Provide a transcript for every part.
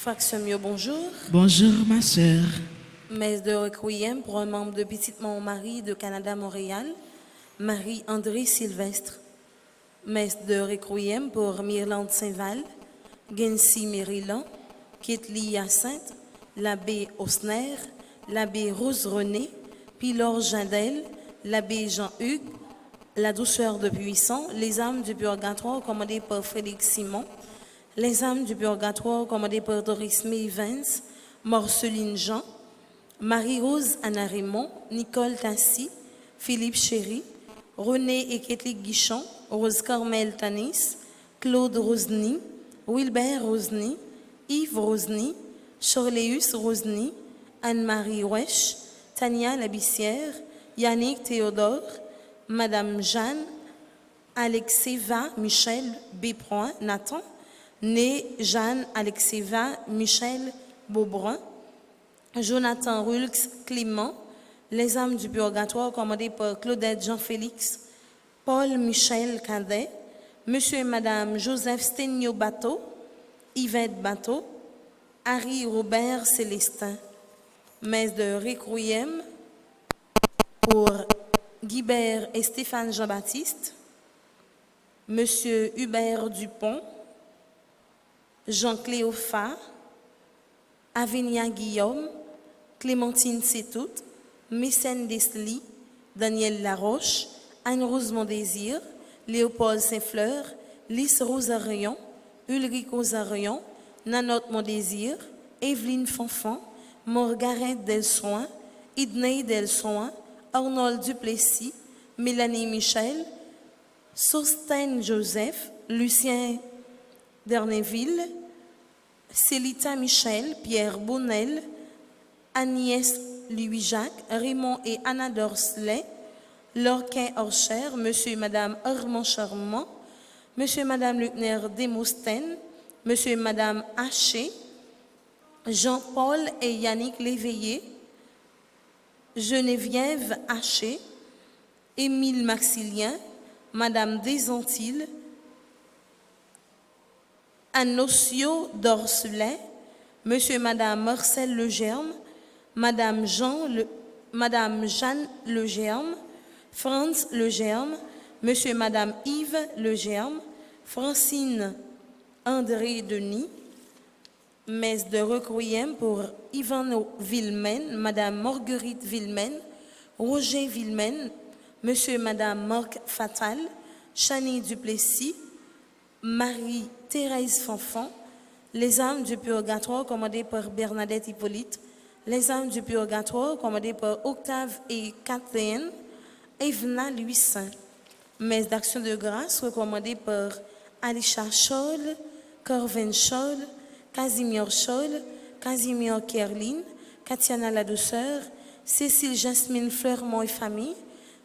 Frère bonjour. Bonjour ma sœur. Messe de requiem pour un membre de Petite Marie de Canada-Montréal, Marie-André Sylvestre. Messe de requiem pour Myrlande Saint-Val, Gensi Maryland, Ketli Hyacinthe, l'abbé Osner, l'abbé Rose-René, Pilor Jindel, l'abbé Jean-Hugues, la douceur de Puissant, les âmes du purgatoire commandées par Frédéric Simon, les âmes du purgatoire commandées par Doris May Vance, Marceline Jean, Marie-Rose Anna Raymond, Nicole Tassi, Philippe Chéry, René et Ketlik Guichon, Rose Carmel Tanis, Claude Rosny, Wilbert Rosny, Yves Rosny, Chorléus Rosny, Anne-Marie Wesh, Tania Labissière, Yannick Théodore, Madame Jeanne, Alexeva Michel Béproin Nathan, Né Jeanne Alexeva Michel Beaubrun, Jonathan Rulx Clément, les âmes du purgatoire commandées par Claudette Jean-Félix, Paul Michel Cadet, Monsieur et Madame Joseph Sténio Bateau, Yvette Bateau, Harry Robert Célestin. Messe de requiem pour Guibert et Stéphane Jean-Baptiste, Monsieur Hubert Dupont, Jean Cléopha, Avinia Guillaume, Clémentine Sétout, Mécène Desly, Daniel Laroche, Anne-Rose Mondésir, Léopold Saint-Fleur, Lys Rosarion, Ulrich Rosarion, Nanotte Mondésir, Evelyne Fonfon, Margaret Delsoin, Idney Delsoin, Arnold Duplessis, Mélanie Michel, Sostène Joseph, Lucien Derneville, Célita Michel, Pierre Bonnel, Agnès Louis-Jacques, Raymond et Anna Dorsley, Lorquin Orcher, Monsieur et Madame Armand Charmant, Monsieur et Madame Luckner Desmostène, Monsieur et Madame Haché, Jean-Paul et Yannick Léveillé, Geneviève Haché, Émile Maxilien, Madame Desantilles, Anocio Dorselet, Monsieur et Madame Marcel Legerme, Madame Jeanne Legerme, Franz Legerme, Monsieur et Madame Yves Legerme, Francine André Denis. Messe de requiem pour Ivano Villemen, Madame Marguerite Villemen, Roger Villemen, Monsieur et Madame Marc Fatal, Chani Duplessis, Marie-Thérèse Fonfon, les âmes du purgatoire commandées par Bernadette Hippolyte, les âmes du purgatoire commandées par Octave et Kathleen, Evna Louis Saint. Messe d'action de grâce recommandée par Alisha Scholl, Corvin Scholl, Casimir Scholl, Casimir Kerlin, Katiana La Douceur, Cécile Jasmine Fleurmont et famille,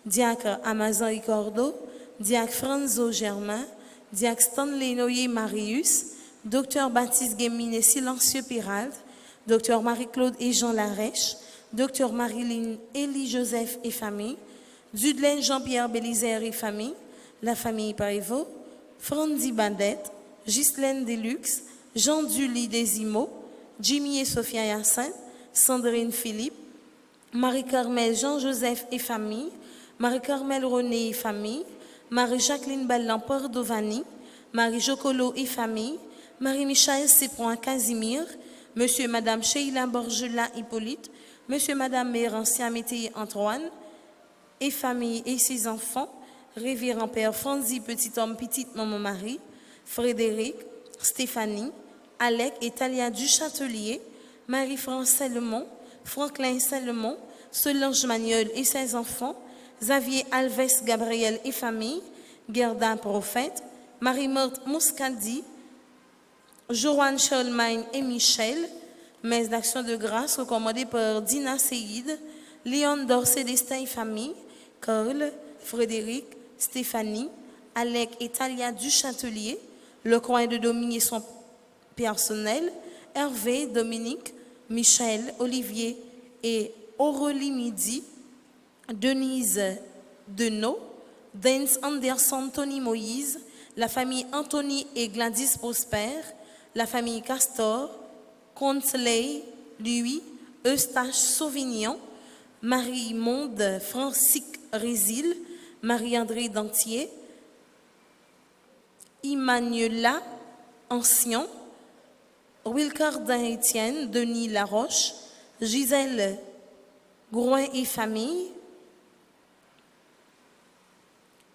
Diacre Amazon Ricordo, Diacre Franzo Germain, Diacre Stanley Noyer Marius, Docteur Baptiste Guémine et Silencieux Pirald, Docteur Marie-Claude et Jean Larèche, Docteur Marilyn Élie Joseph et famille, Dudelaine Jean-Pierre Bélisaire et famille, la famille Pariveau, Frandy Bandette, Ghislaine Deluxe, Jean-Duly Desimo, Jimmy et Sophia Yassin, Sandrine Philippe, Marie-Carmel Jean-Joseph et famille, Marie-Carmel René et famille, Marie-Jacqueline Ballan Pordovani, Marie-Jocolo et famille, Marie-Michel Cipron Casimir, Monsieur et Madame Sheila Borgela Hippolyte, Monsieur et Madame Mérancia Métayer Antoine, et famille et ses enfants, Révérend Père Franzi, petit homme, petite maman Marie, Frédéric, Stéphanie, Alec et Talia Duchâtelier, Marie-France Salomon, Franklin Salomon, Solange Magnol et ses enfants, Xavier Alves Gabriel et famille, Gerda Prophète, Marie-Morte Mouskadi, Joanne Scholmein et Michel, messe d'action de grâce recommandée par Dina Seyid, Léon Dorcé Destin et famille, Carl, Frédéric, Stéphanie, Alec et Talia Duchâtelier, le coin de Dominique et son personnel, Hervé, Dominique, Michel, Olivier et Aurélie Midi, Denise Denot, Dance Anderson, Tony Moïse, la famille Anthony et Gladys Prosper, la famille Castor, Consley, Louis, Eustache Sauvignon, Marie-Monde Francique Résil, Marie-André Dantier, Emmanuela Ancien, Wilcardin Étienne, Denis Laroche, Gisèle Grouin et famille,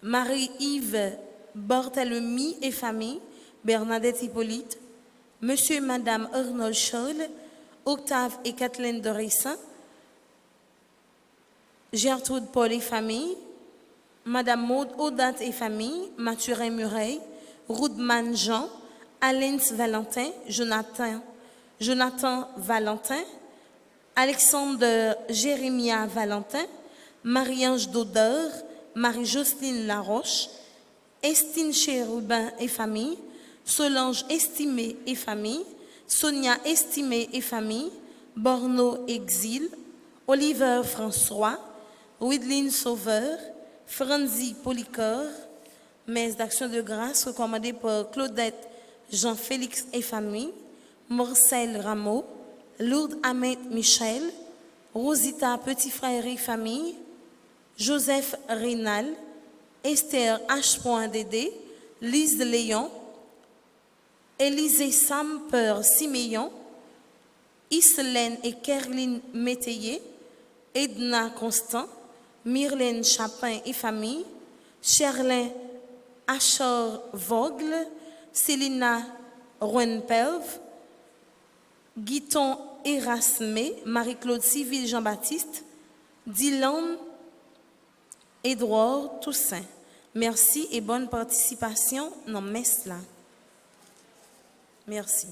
Marie-Yves Barthélemy et famille, Bernadette Hippolyte, Monsieur et Madame Arnold Scholl, Octave et Kathleen Dorissin, Gertrude Paul et famille, Madame Maud Audate et famille, Mathurin Murray, Roudman Jean, Alens Valentin, Jonathan Valentin, Alexandre Jérémia Valentin, Marie-Ange Daudeur, Marie-Jocelyne Laroche, Estine Chérubin et famille, Solange Estimé et famille, Sonia Estimé et famille, Borno Exil, Oliver François, Widline Sauveur, Franzi Polycor, messe d'action de grâce recommandée par Claudette Jean-Félix et famille, Marcel Rameau, Lourdes Ahmed Michel, Rosita Petit Frère et famille, Joseph Rénal, Esther H. Dédé, Lise Léon, Élisée Samper Siméon, Islaine et Kerline Métayer, Edna Constant, Myrlène Chapin et famille, Cherlin Achor Vogle, Célina Roenpelve, Guiton Erasmé, Marie-Claude Civil Jean-Baptiste, Dylan Édouard Toussaint. Merci et bonne participation dans messe là. Merci.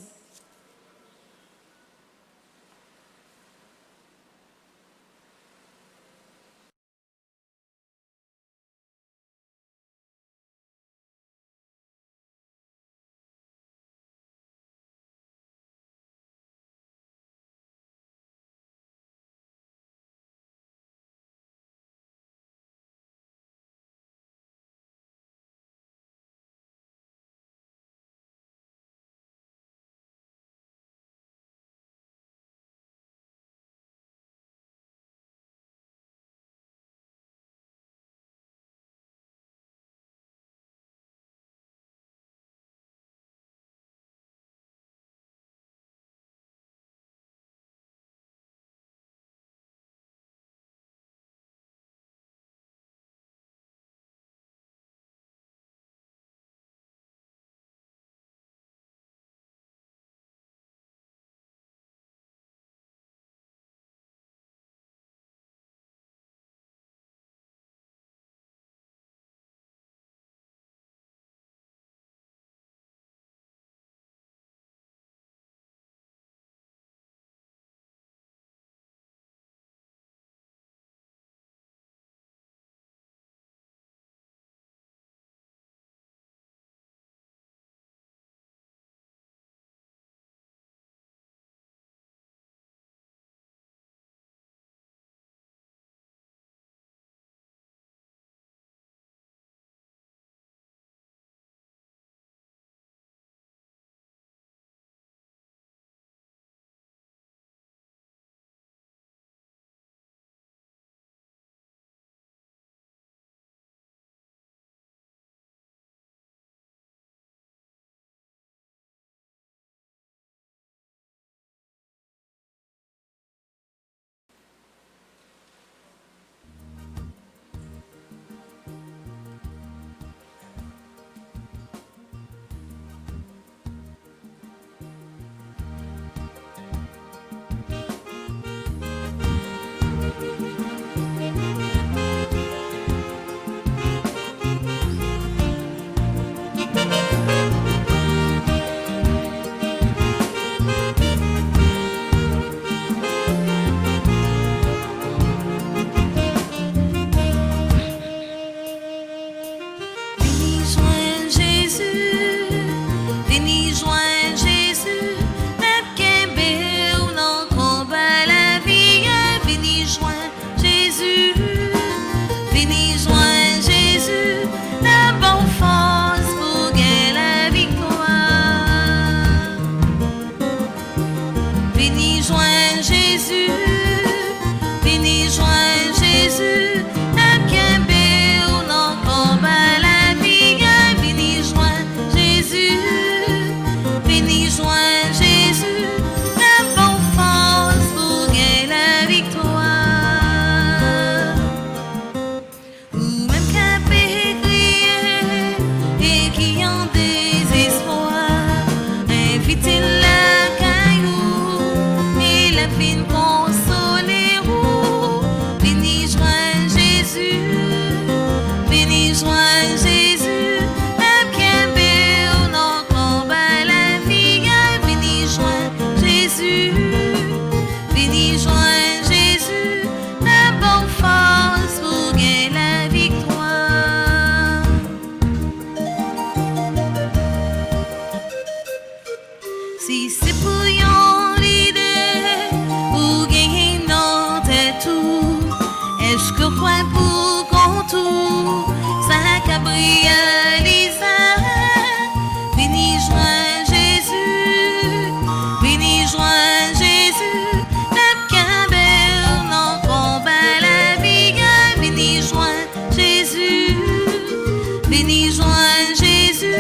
Béni joint Jésus,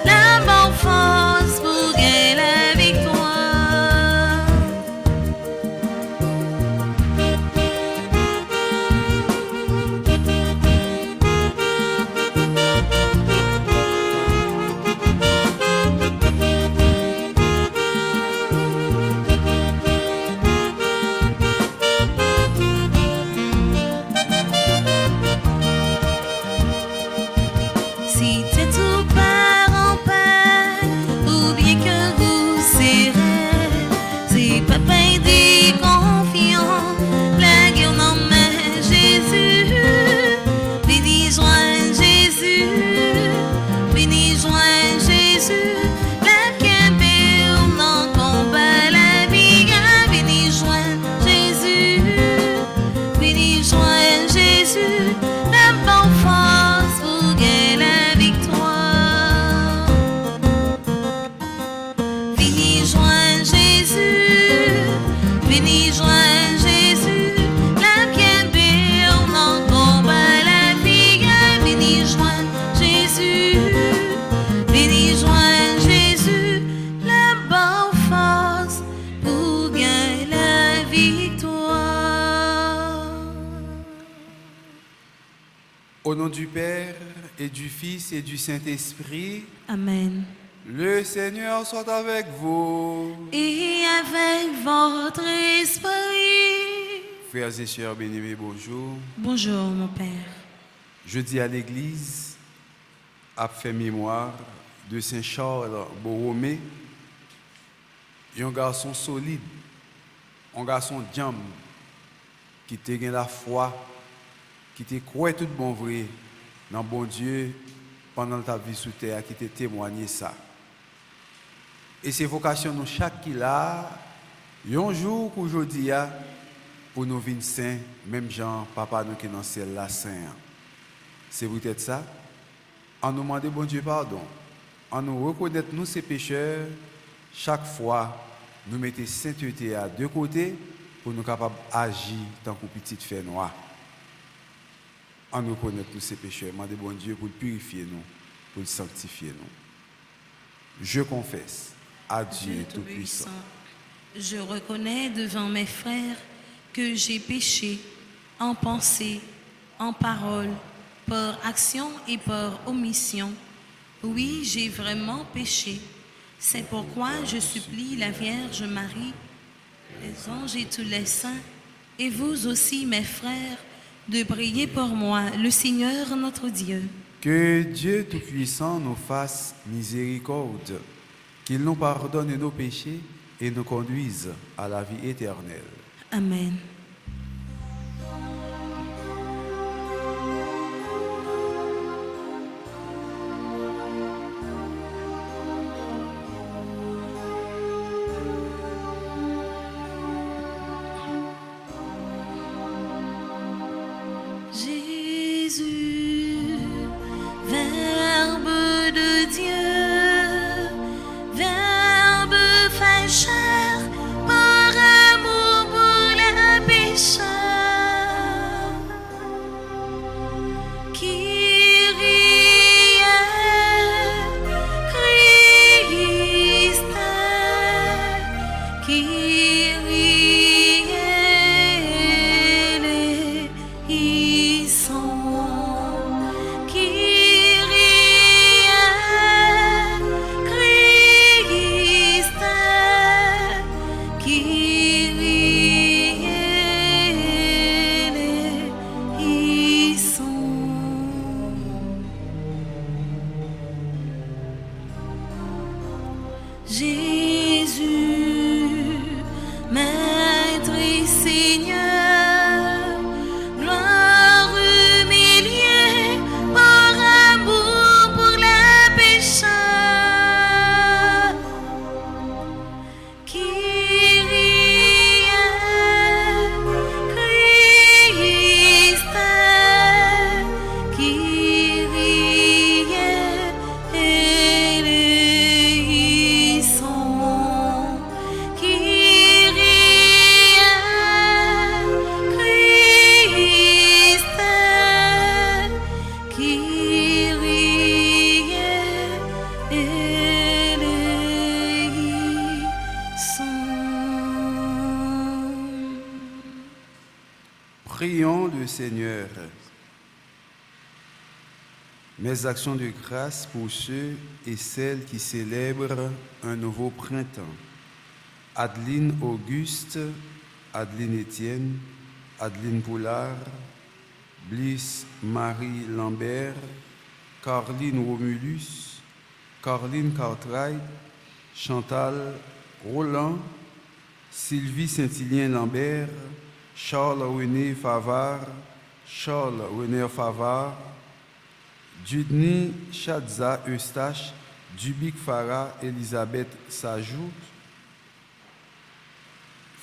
la bonne force pour gagner la victoire. Si t'es tout part en paix, ou bien que vous serrez, c'est pas des confiants, la guerre n'en met Jésus. Béni joint Jésus, béni joint Jésus, la campée n'en combat la vie. Béni joint Jésus, béni joint Jésus, la bonne force pour gagner la victoire. Béni joint Jésus, béni joint Jésus, la bien en combat la vie. Béni joint Jésus, béni joint Jésus, la bonne force pour gagner la victoire. Au nom du Père et du Fils et du Saint-Esprit, Amen. le Seigneur soit avec vous. Et avec votre esprit. Frères et sœurs bien-aimés, bonjour. Bonjour, mon Père. Je dis à l'Église, a fait mémoire de Saint Charles Borromée, un garçon solide, un garçon diam, qui te gagne la foi, qui te croit tout bon vrai dans bon Dieu pendant ta vie sous terre, qui te témoigne ça. Et c'est vocation nous chaque qui là, un jour qu'aujourd'hui pour nous venir saints, même Jean, papa nous qui dans ciel là saint. C'est peut-être ça. En nous demander bon Dieu pardon, en nous reconnaître nous ces pécheurs, chaque fois nous mettons sainteté à deux côtés pour nous capables d'agir tant que petite fée noire. En nous reconnaître nous ces pécheurs, demander bon Dieu pour le purifier nous, pour le sanctifier nous. Je confesse à Dieu Tout-Puissant. Je reconnais devant mes frères que j'ai péché en pensée, en parole, par action et par omission. Oui, j'ai vraiment péché. C'est pourquoi je supplie la Vierge Marie, les anges et tous les saints, et vous aussi, mes frères, de prier pour moi, le Seigneur notre Dieu. Que Dieu Tout-Puissant nous fasse miséricorde, qu'il nous pardonne nos péchés et nous conduise à la vie éternelle. Amen. Jésus, Verbe de Dieu, Verbe fait chair, par amour pour les pécheurs. Kyrie, Christ, Kyrie eleison, Kyrie Prions le Seigneur. Mes actions de grâce pour ceux et celles qui célèbrent un nouveau printemps. Adeline Auguste, Adeline Étienne, Adeline Poulard, Bliss Marie Lambert, Caroline Romulus, Caroline Cartwright, Chantal Roland, Sylvie Saint-Hilien Lambert, Charles René Favard, Charles René Favard, Dudney Chadza Eustache, Dubik Farah Elisabeth Sajou,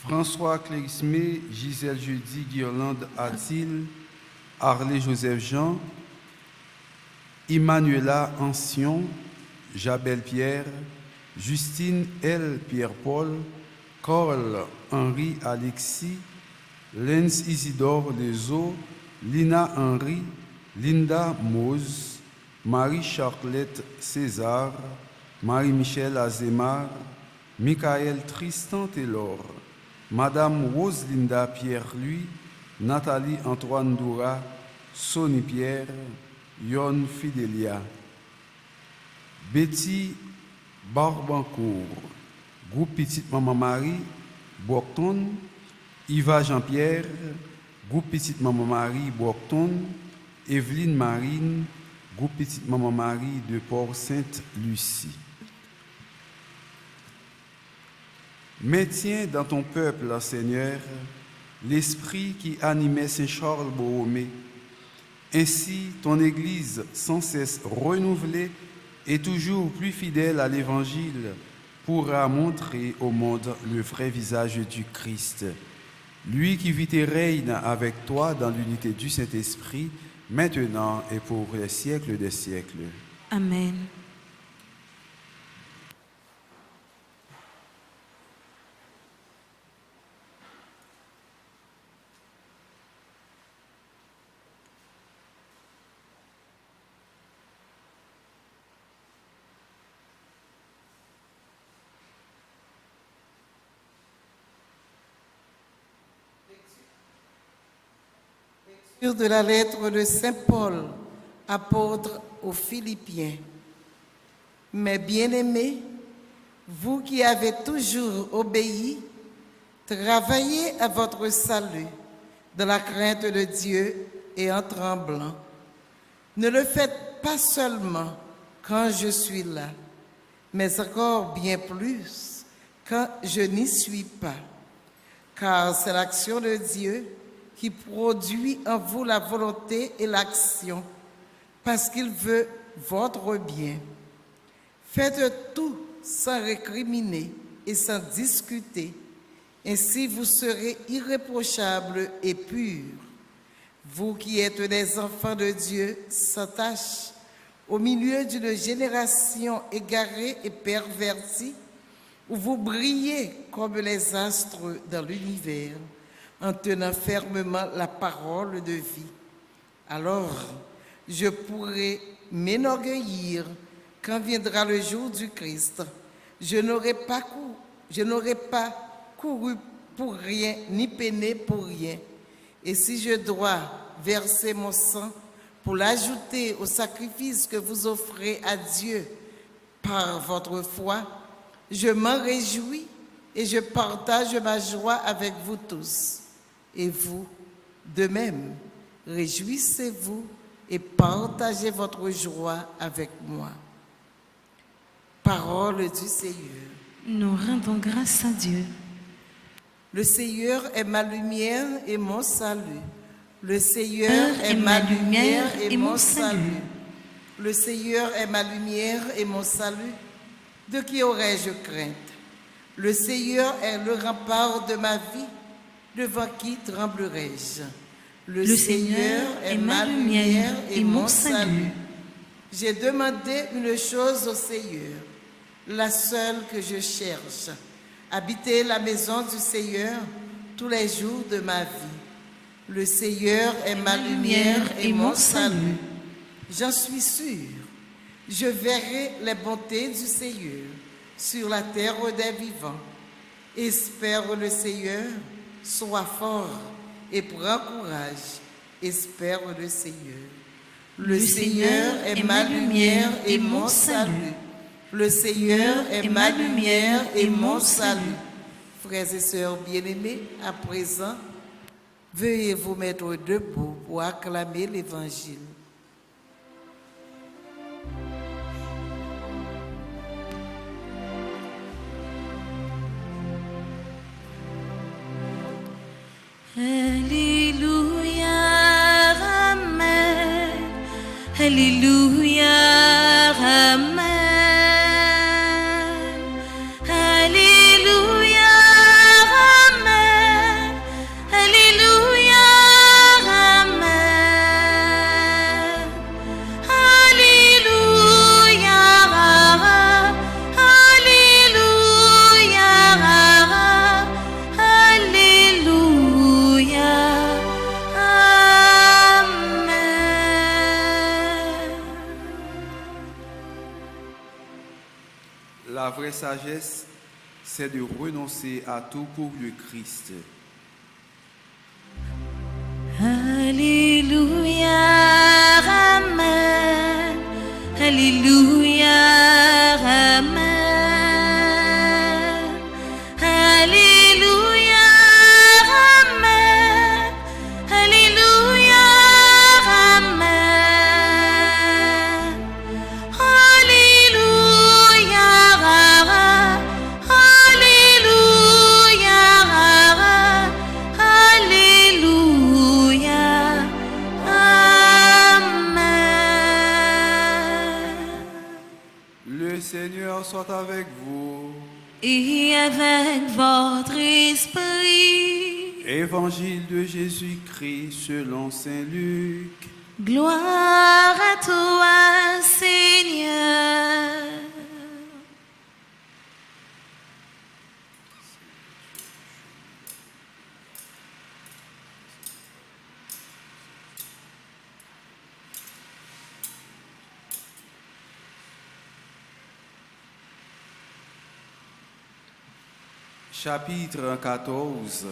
François Clérismé, Gisèle Jeudi, Guirlande Atil, Harley Joseph Jean, Emmanuela Ancion, Jabel Pierre, Justine L. Pierre-Paul, Carl Henri Alexis, Lens Isidore Lezo, Lina Henry, Linda Mose, Marie-Charlotte César, Marie-Michel Azemar, Michael Tristan Taylor, Madame Roselinda Pierre-Louis, Nathalie Antoine Doura, Sonny Pierre, Yon Fidelia, Betty Barbancourt, Groupe Petite Maman Marie, Bouacton, Yva Jean-Pierre, Groupe Petite Maman Marie, Bouacton, Evelyne Marine, Groupe Petite Maman Marie de Port-Sainte-Lucie. Maintiens dans ton peuple, Seigneur, l'esprit qui animait Saint Charles Borromée. Ainsi, ton Église, sans cesse renouvelée et toujours plus fidèle à l'Évangile, pourra montrer au monde le vrai visage du Christ. Lui qui vit et règne avec toi dans l'unité du Saint-Esprit, maintenant et pour les siècles des siècles. Amen. De la lettre de Saint Paul, apôtre aux Philippiens. Mes bien-aimés, vous qui avez toujours obéi, travaillez à votre salut dans la crainte de Dieu et en tremblant. Ne le faites pas seulement quand je suis là, mais encore bien plus quand je n'y suis pas, car c'est l'action de Dieu qui produit en vous la volonté et l'action, parce qu'il veut votre bien. Faites tout sans récriminer et sans discuter, ainsi vous serez irréprochables et purs. Vous qui êtes des enfants de Dieu sans tache, au milieu d'une génération égarée et pervertie, où vous brillez comme les astres dans l'univers, en tenant fermement la parole de vie. Alors, je pourrai m'enorgueillir quand viendra le jour du Christ. Je n'aurai pas couru pour rien, ni peiné pour rien. Et si je dois verser mon sang pour l'ajouter au sacrifice que vous offrez à Dieu par votre foi, je m'en réjouis et je partage ma joie avec vous tous. Et vous, de même, réjouissez-vous et partagez votre joie avec moi. Parole du Seigneur. Nous rendons grâce à Dieu. Le Seigneur est ma lumière et mon salut. Le Seigneur est ma lumière et mon salut. Le Seigneur est ma lumière et mon salut. De qui aurais-je crainte? Le Seigneur est le rempart de ma vie. Devant qui tremblerai-je? Le Seigneur est ma lumière et mon salut. J'ai demandé une chose au Seigneur, la seule que je cherche, habiter la maison du Seigneur tous les jours de ma vie. Le Seigneur est ma lumière et mon salut. J'en suis sûre, je verrai les bontés du Seigneur sur la terre des vivants. Espère le Seigneur, sois fort et prends courage. Espère le Seigneur. Le Seigneur est ma lumière et mon salut. Le Seigneur est ma lumière et mon salut. Frères et sœurs bien-aimés, à présent, veuillez vous mettre debout pour acclamer l'Évangile. Alléluia, Amen. Alléluia, Amen. Alléluia, Amen. Alléluia, Amen. Alléluia, Alléluia, Alléluia, Amen. La vraie sagesse, c'est de renoncer à tout pour le Christ. Alléluia, Amen. Alléluia, Amen. Alléluia, Amen. Alléluia, Amen. Alléluia, Alléluia, Alléluia, Amen. Le Seigneur soit avec vous. Et avec votre esprit, Évangile de Jésus-Christ selon Saint Luc. gloire à toi, Seigneur. Chapitre 14,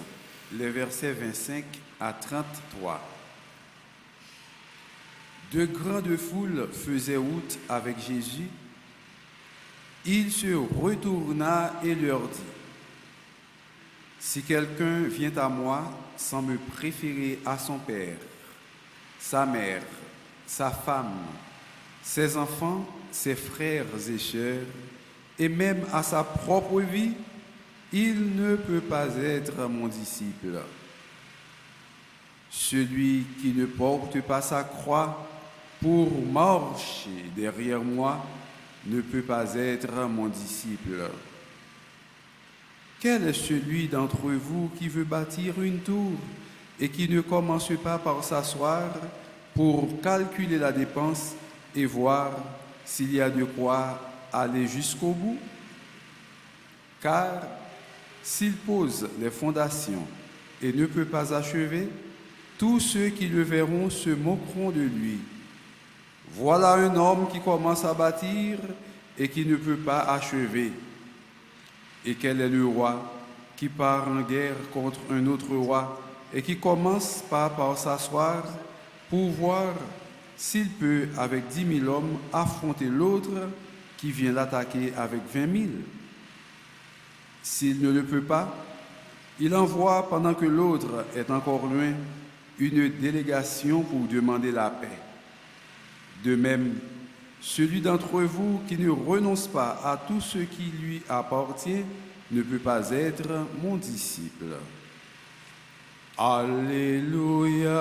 les versets 25 à 33. De grandes foules faisaient route avec Jésus. Il se retourna et leur dit, « Si quelqu'un vient à moi sans me préférer à son père, sa mère, sa femme, ses enfants, ses frères et sœurs, et même à sa propre vie, il ne peut pas être mon disciple. Celui qui ne porte pas sa croix pour marcher derrière moi ne peut pas être mon disciple. Quel est celui d'entre vous qui veut bâtir une tour et qui ne commence pas par s'asseoir pour calculer la dépense et voir s'il y a de quoi aller jusqu'au bout? Car s'il pose les fondations et ne peut pas achever, tous ceux qui le verront se moqueront de lui. Voilà un homme qui commence à bâtir et qui ne peut pas achever. Et quel est le roi qui part en guerre contre un autre roi et qui commence pas par s'asseoir pour voir s'il peut, avec 10 000 hommes, affronter l'autre qui vient l'attaquer avec 20 000? S'il ne le peut pas, il envoie, pendant que l'autre est encore loin, une délégation pour demander la paix. De même, celui d'entre vous qui ne renonce pas à tout ce qui lui appartient ne peut pas être mon disciple. Alléluia,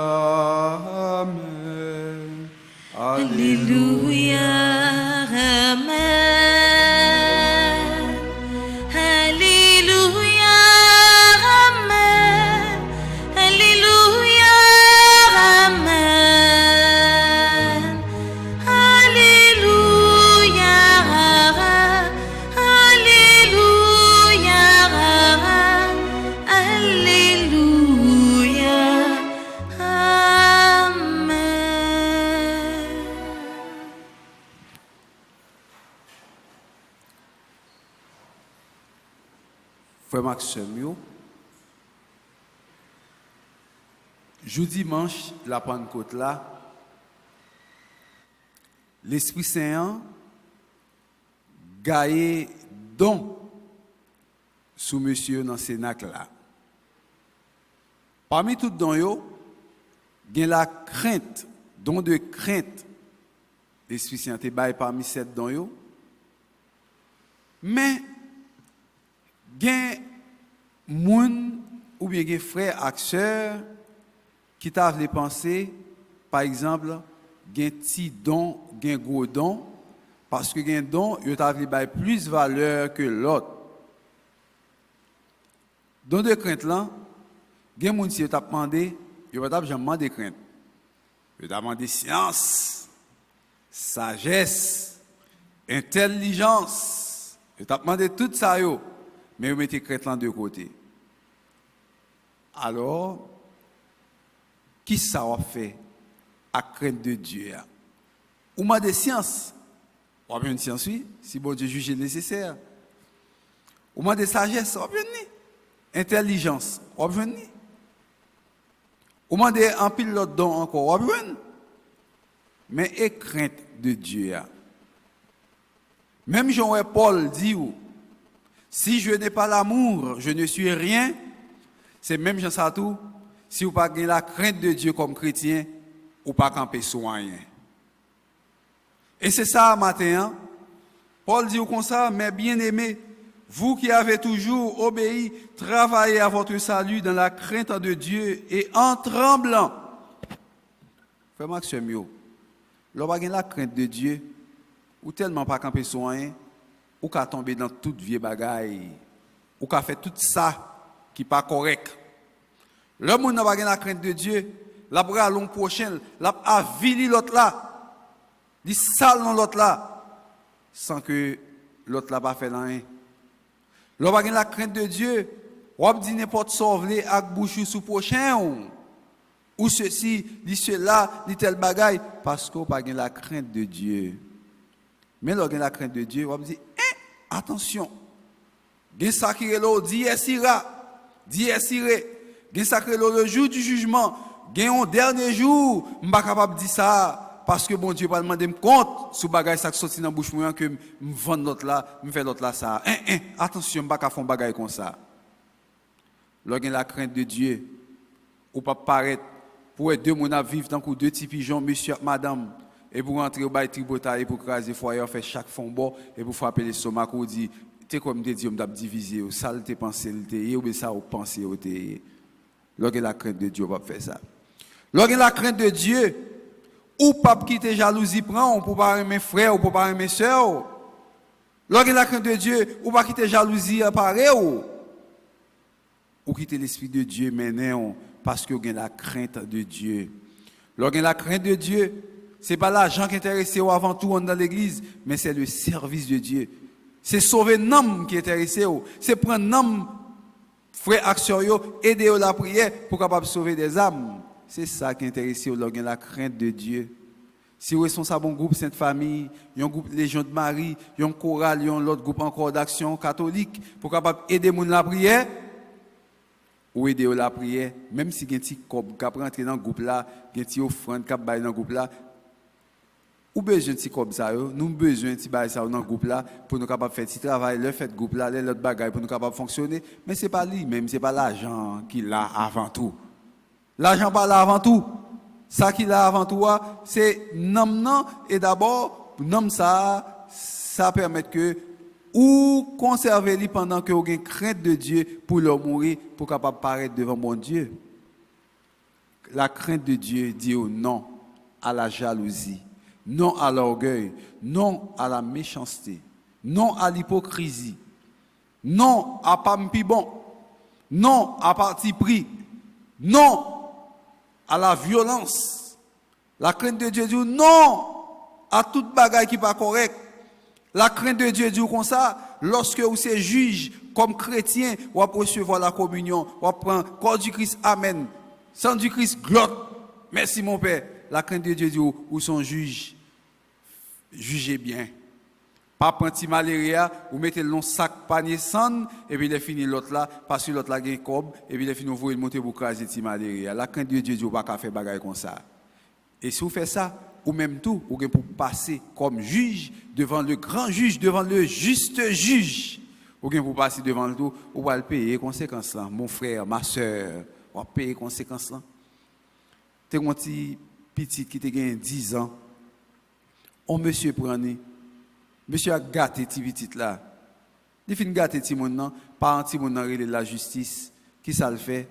Amen. Alléluia, Amen. Alléluia, Amen. Alléluia, Amen. Alléluia, Alléluia, Alléluia, Amen. Frère Maxime, Jeudi dimanche, la Pentecôte là, l'Esprit Saint gagne don sous monsieur dans Cénacle là. Parmi tout don yo, il y a la crainte, don de crainte. L'Esprit Saint te bail parmi sept don yo. Mais il y a moun ou bien des frères et sœurs qui t'avaient pensé, par exemple, gen petit don, gen gros don, parce que gen don, yo t'avaient bail plus valeur que l'autre. Don de crainte là, gen moun si yo t'a demandé, yo pas jamais demandé crainte. Yo t'a demandé science, sagesse, intelligence. Yo t'a demandé tout ça yo, mais yo mettez crainte là de côté. Alors, qui ça a fait à crainte de Dieu? Ou m'a des sciences? On a une science, oui, si bon Dieu juge nécessaire. Ou m'a des sagesse, on a une intelligence, on a une. Ou m'a des un pilote don encore, on a une. Mais et crainte de Dieu. Même Jean-Paul dit, si je n'ai pas l'amour, je ne suis rien. C'est même Jean Satou, si vous n'avez pas la crainte de Dieu comme chrétien, ou pas camper sur rien. Et c'est ça, matin, Paul dit comme ça, mes bien-aimés, vous qui avez toujours obéi, travaillez à votre salut dans la crainte de Dieu et en tremblant. Frère Maxime, lorsque vous avez la crainte de Dieu, ou tellement pas camper sur rien, ou qu'à tomber dans toute vieille bagaille, ou qu'à faire tout ça qui n'est pas correct. Le monde n'a pas la crainte de Dieu, la bras long prochain, la avili l'autre là, dit sale dans l'autre là, sans que l'autre là pas fait rien. Le pas la crainte de Dieu, ou dit n'importe sauver avec bouche sous prochain ou ceci, dit cela, dit tel bagaille parce qu'on pas la crainte de Dieu. Mais lorsqu'on a la crainte de Dieu, on dit attention. Gen sacré lo dit essira, gen sacré lo le jour du jugement, gen un dernier jour, m'pa capable dire ça parce que bon Dieu pas demander me compte sous bagage ça sorti dans bouche moi que me vendre l'autre là, me faire l'autre là ça. Attention, m'pa ka font bagage comme ça. Lorsqu'on a la crainte de Dieu, ou pas paraître pour deux moun à vivre tant que deux petits pigeons monsieur et madame et pour rentrer au bail tributaire et pour craser foyer faire chaque fond bon et pour frapper les stomac ou dit t'es comme te dit on t'a divisé ou ça te penser ou bien ça ou penser ou te lorsque la crainte de Dieu va faire ça lorsque la crainte de Dieu ou pas quitter jalousie prend pour pas aimer frère ou pour pas aimer sœur lorsque la crainte de Dieu ou pas quitter jalousie apparaît ou quitter l'esprit de Dieu maintenant parce que vous avez la crainte de Dieu lorsque la crainte de Dieu c'est pas l'argent qui intéresse avant tout dans l'église mais c'est le service de Dieu. C'est sauver un homme qui est intéressé. C'est prendre un homme, frère action, aider la prière pour capable sauver des âmes. C'est ça qui est intéressé dans la crainte de Dieu. Si vous êtes responsable d'un groupe Sainte Famille, un groupe Légion de Marie, un choral, un autre groupe encore d'action catholique pour capable aider les gens la prière, ou aider la prière, même si vous avez un petit cob qui rentrer dans le groupe là, vous avez un petit offrande qui dans le groupe là, ou besoin de comme ça nous besoin de ça dans le groupe là pour nous capable faire petit travail le fait groupe là les autres bagages pour nous capable fonctionner mais c'est pas lui même c'est pas l'argent qui l'a avant tout l'argent pas là avant tout ça qui l'a avant tout c'est non et d'abord nom ça permet que ou conserver lui pendant que vous avez crainte de Dieu pour le mourir pour capable paraître devant mon Dieu. La crainte de Dieu dit non à la jalousie. Non à l'orgueil, non à la méchanceté, non à l'hypocrisie, non à pampibon, non à parti pris, non à la violence. La crainte de Dieu dit non à toute bagaille qui n'est pas correcte. La crainte de Dieu dit comme ça, lorsque vous êtes juge comme chrétien, vous allez recevoir la communion, vous allez prendre corps du Christ, amen. Sang du Christ, gloire. Merci mon Père. La crainte de Dieu dit où sont juges. Jugez bien. Pas prendre petit malaria, ou mettez le long sac panier sang, et puis il est fini l'autre là, parce que l'autre là a un cob, et puis il est fini, vous voyez monter pour craser petit malaria. La crainte de Dieu, Dieu ne peut pas faire bagaille comme ça. Et si vous faites ça, ou même tout, vous pouvez passer comme juge devant le grand juge, devant le juste juge. Vous pouvez passer devant le tout, vous allez payer les conséquences là. Mon frère, ma soeur, vous allez payer les conséquences là. Tu as un petit qui te gagne 10 ans. On monsieur prenez. Monsieur a gâté petit petit là. Il fin gâter petit monde nan, pas petit monde nan la justice. Qui ça le fait?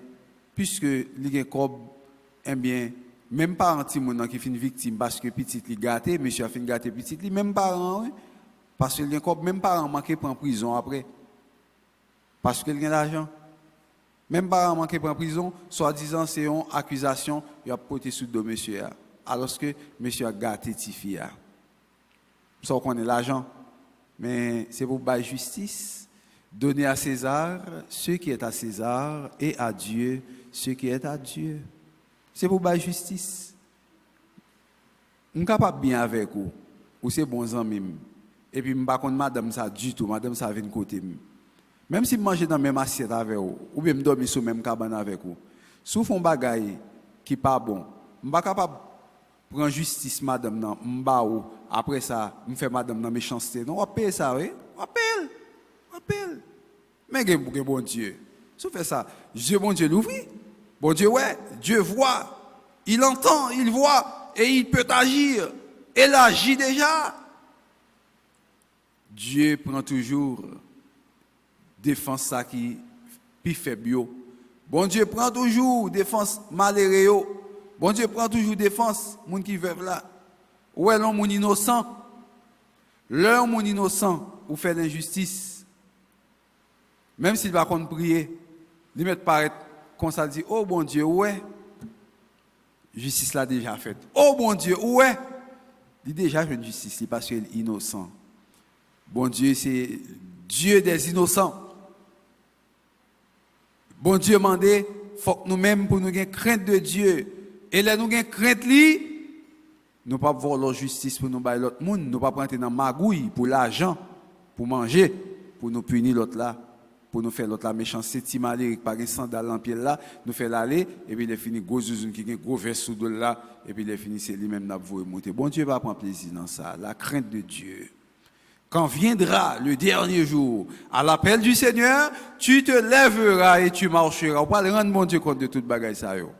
Puisque li gen kob, eh bien même pas un petit monde qui fin victime parce que petit li gâté, monsieur a fin gâté petit li, même parent, oui. Parce que li gen kob, même parent manqué prend prison après. Parce que il gen l'argent. Même parent manqué prend prison, soi-disant c'est une accusation, il a porté sous dos monsieur alors que monsieur a gâté ti fille. Ça on connaît l'argent, mais c'est pour bailler justice, donner à César ce qui est à César et à Dieu ce qui est à Dieu. C'est pour bailler justice. On est capable bien avec vous, ou c'est bon amis. Et puis, je ne sais pas madame ça du tout, madame ça vient de côté. Même si je mange dans la même assiette avec vous, ou bien je dormir sur la même cabane avec vous, si vous faites un bagage qui n'est pas bon, je ne suis pas capable de prendre justice, madame, ou après ça, je fais madame dans méchanceté. Non, on va payer ça, oui? On va payer. Mais il y a bon Dieu. Si vous faites ça, Dieu, bon Dieu, l'ouvre. Bon Dieu, ouais, Dieu voit, il entend, il voit, et il peut agir. Il agit déjà. Dieu prend toujours défense ça qui plus faible. Bon Dieu prend toujours défense malheureux. Bon Dieu prend toujours défense moun qui veuve là. Ou est l'homme innocent. L'homme innocent ou fait l'injustice. Même s'il va contre prier, il met paraître comme ça dit oh bon Dieu ouais. Justice l'a déjà faite. Oh bon Dieu ouais. Il déjà fait une justice parce qu'il est innocent. Bon Dieu c'est Dieu des innocents. Bon Dieu mandé, faut que nous-mêmes pour nous ayons crainte de Dieu. Et là nous avons crainte li, nous pas voir la justice pour nous bailler l'autre monde, nous pas prendre dans magouille pour l'argent, pour manger, pour nous punir l'autre là, pour nous faire l'autre là méchanceté petit malé par un sandal en pied là, nous faire l'aller et puis il est fini gros zouzoun qui gagne gros vers sous de là et puis il est fini c'est lui-même n'a voulu monter. Bon Dieu va prendre plaisir dans ça, la crainte de Dieu. Quand viendra le dernier jour, à l'appel du Seigneur, tu te lèveras et tu marcheras. On va rendre mon Dieu compte de toute bagaille ça yo.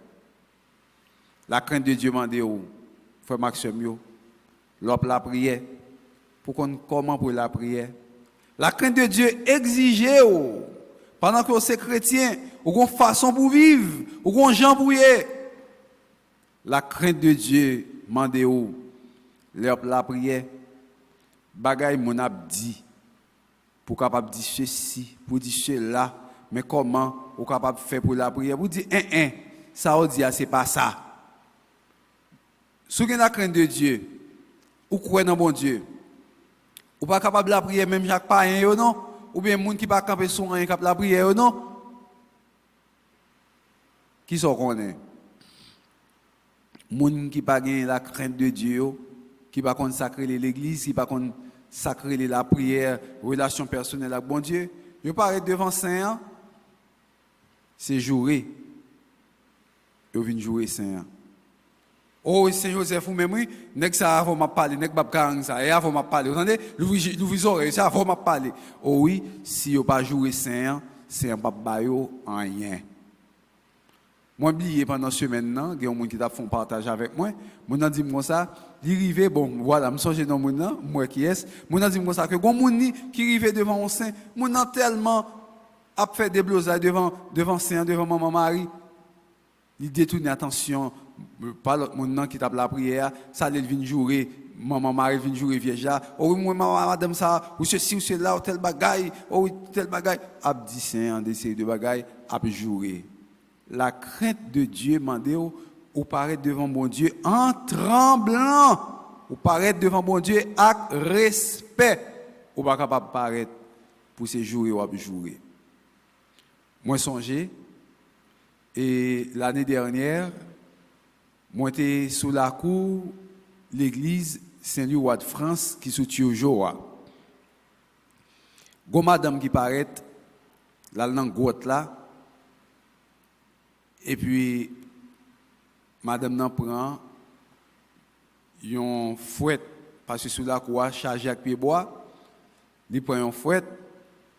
La crainte de Dieu mande yo, frère Maxime yo, l'op la prière. Pour qu'on comment pour la prière. La crainte de Dieu exige yo. Pendant que vous êtes chrétien, vous avez une façon pour vivre, vous avez un gens pour y. La crainte de Dieu mande yo, l'op la prière. Bagay mon ap dit pour capable dire ceci pour dire cela mais comment ou capable faire pour la prière pour dire ça on dit c'est pas ça si vous avez la crainte de Dieu ou croyez dans bon Dieu ou pas capable la prière même Jacques païen non ou bien monde qui pas camper sur rien capable la prière non qui sont connaît monde qui pas gain la crainte de Dieu qui pas consacrer l'église qui pas sacrer la prière, relation personnelle avec bon Dieu, je paraît devant Saint, c'est jouer. Je viens jouer Saint. Oh, Saint Joseph, ou même oui, nek ça avant m'a parler, nek bab karang ça, et avant m'a parler. Vous entendez? L'ouvrir oreilles, ça avant m'a parler. Oh oui, si yo pas jouer Saint, c'est un pas yo rien. Moi oublié pendant semaine là, il y a un monde qui t'a fait partage avec moi. Mon a dit moi ça, il arrivé bon, voilà, me songe dans mon là, moi qui est, mon a dit moi ça que gon monde qui arrivé devant un saint, mon a tellement a fait des blosailles devant saint, devant maman Marie. Il détourne attention par l'autre monde qui tape la prière, ça il vient jouer, maman Marie vient jouer vierge. Oh moi madame ça, ou ceci ou cela ou tel bagaille, oh tel bagaille, a dit saint en essayer de bagaille, a jouer. La crainte de Dieu mande ou paraître devant mon Dieu en tremblant, ou paraître devant mon Dieu avec respect, ou pas capable paraître pour se jouer ou à jouer. Moi songé et l'année dernière, moi j'étais sous la cour l'église Saint-Louis de France qui se tue au jour. Go madame qui paraît là dans grotte là. Et puis madame n'en prend un fouet parce que sous la cour chargé avec pied bois, il prend un fouet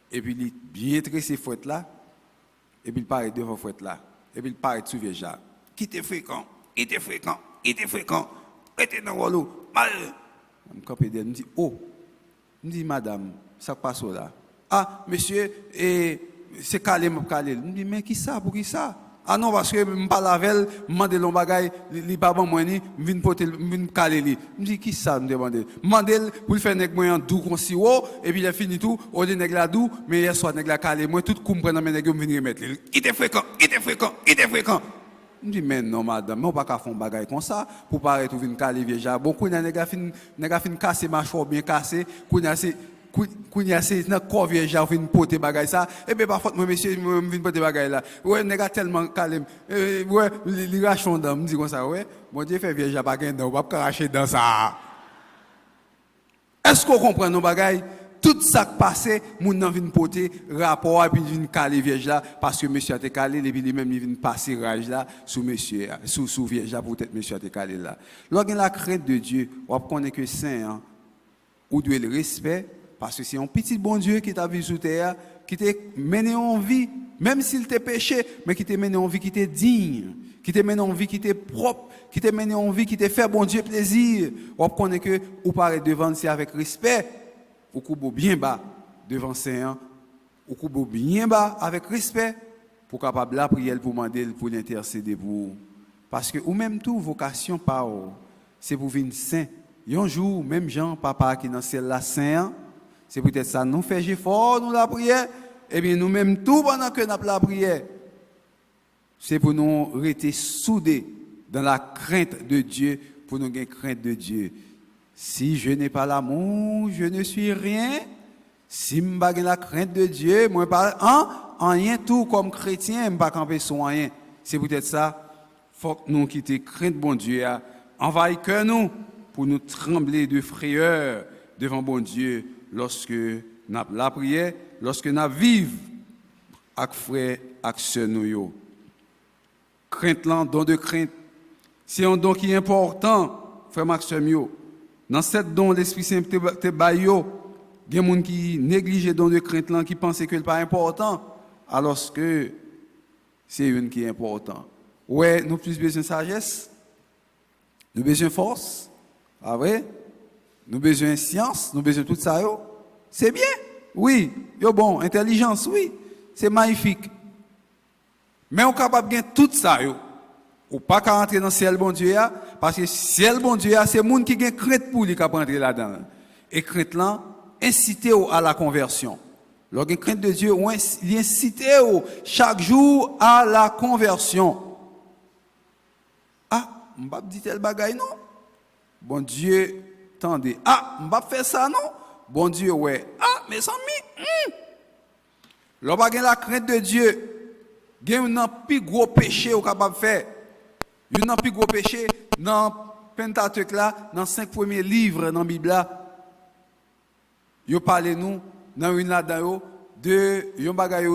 et puis il bien tressé fouet là et puis il paraît devant fouet là et puis il paraît sous Vieja. Qui était fréquent, il était fréquent, était dans l'eau. Je me dit oh, je dis madame, ça passe là. Ah monsieur c'est calé me calé. Je me dis mais qui ça pour qui ça? Ah non, parce que je ne parle pas avec elle, je demande le bagage, il n'est pas bon, je viens me caler. Je me dis, qui ça me demande? Je demande pour faire un doux comme si et puis il a fini tout, au lieu de la doux, mais il soit la calé. Moi, tout comprendre, mais je viens remettre. Il était fréquent. Je dis, mais non, madame, on ne peut pas faire un bagage comme ça, pour paraître ou venir caler déjà. Bon, quand on a fini casser ma cheveux bien cassé, quand on a c'est dans corps vieja vinn porter bagay ça et ben parfois moi monsieur vinn porter bagay là ouais nèg tellement calme ouais li rachon dent me dit comme ça ouais mon Dieu fait vieja pas gain dent on pas cracher dans ça. Est-ce qu'on comprend nos bagay tout ça qui passé moun nan vinn porter rapport et puis vinn caler vieja là parce que monsieur a été calé et puis lui même il vinn passer rage là sous monsieur sous vieja peut-être monsieur a été calé là. Lorsqu'on la crainte de Dieu on connaît que saint hein, ou doit le respect. Parce que c'est un petit bon Dieu qui t'a vu sur terre, qui t'a mené en vie, même s'il t'a péché, mais qui t'a mené en vie qui t'est digne, qui t'a mené en vie qui t'est propre, qui t'a mené en vie qui t'a fait bon Dieu plaisir. On connaît que vous parlez devant c'est avec respect, vous coupez bien bas devant Seigneur, vous coupez bien bas avec respect pour capable la prière pour demander pour l'intercéder pour vous. Parce que ou même tout vocation pas c'est pour venir saint. Un jour même Jean papa qui dans celle là saint. C'est peut-être ça, nous faisons fort, nous la prière, et bien nous-mêmes, tout pendant que nous la prière, c'est pour nous rester soudés dans la crainte de Dieu, pour nous gagner crainte de Dieu. Si je n'ai pas l'amour, je ne suis rien. Si je n'ai pas la crainte de Dieu, moi pas en rien tout comme chrétien, je ne pas camper sur rien. C'est peut-être ça, il faut que nous quittions crainte bon Dieu, envahir que nous, pour nous trembler de frayeur devant bon Dieu. Lorsque nous la prière, lorsque nous vivons avec frères, avec sœurs nous. Crainte là, don de crainte, c'est un don qui est important, frère Maxime. Dans cette don, l'Esprit Saint te baille, il y a des gens qui négligent le don de crainte là, qui pensent que ce n'est pas important, alors que c'est une qui est important. Ouais, nous avons plus besoin de sagesse, nous avons besoin de force, ah vrai? Nous avons besoin de science, nous avons besoin de tout ça. C'est bien, oui. Yo bon, intelligence, oui. C'est magnifique. Mais on est capable de gagner tout ça. Ou pas qu'à rentrer dans le ciel bon Dieu, parce que le ciel bon Dieu, c'est le monde qui a crainte pour lui qui rentrer là-dedans. Et crainte là, inciter à la conversion. Lorsqu'il y a crainte de Dieu, il incite chaque jour à la conversion. Ah, je ne vais pas dire tel bagaille, non? Bon Dieu, attendez. Ah, je ne vais pas faire ça, non? Bon Dieu, ouais. Ah, mes amis, lorsqu'il y a la crainte de Dieu, il y a un plus gros péché au capable de faire. Il y a un plus gros péché dans Pentateuque là, dans 5 premiers livres dans la Bible là. Yo parlez nous dans une là-dedans de yon bagay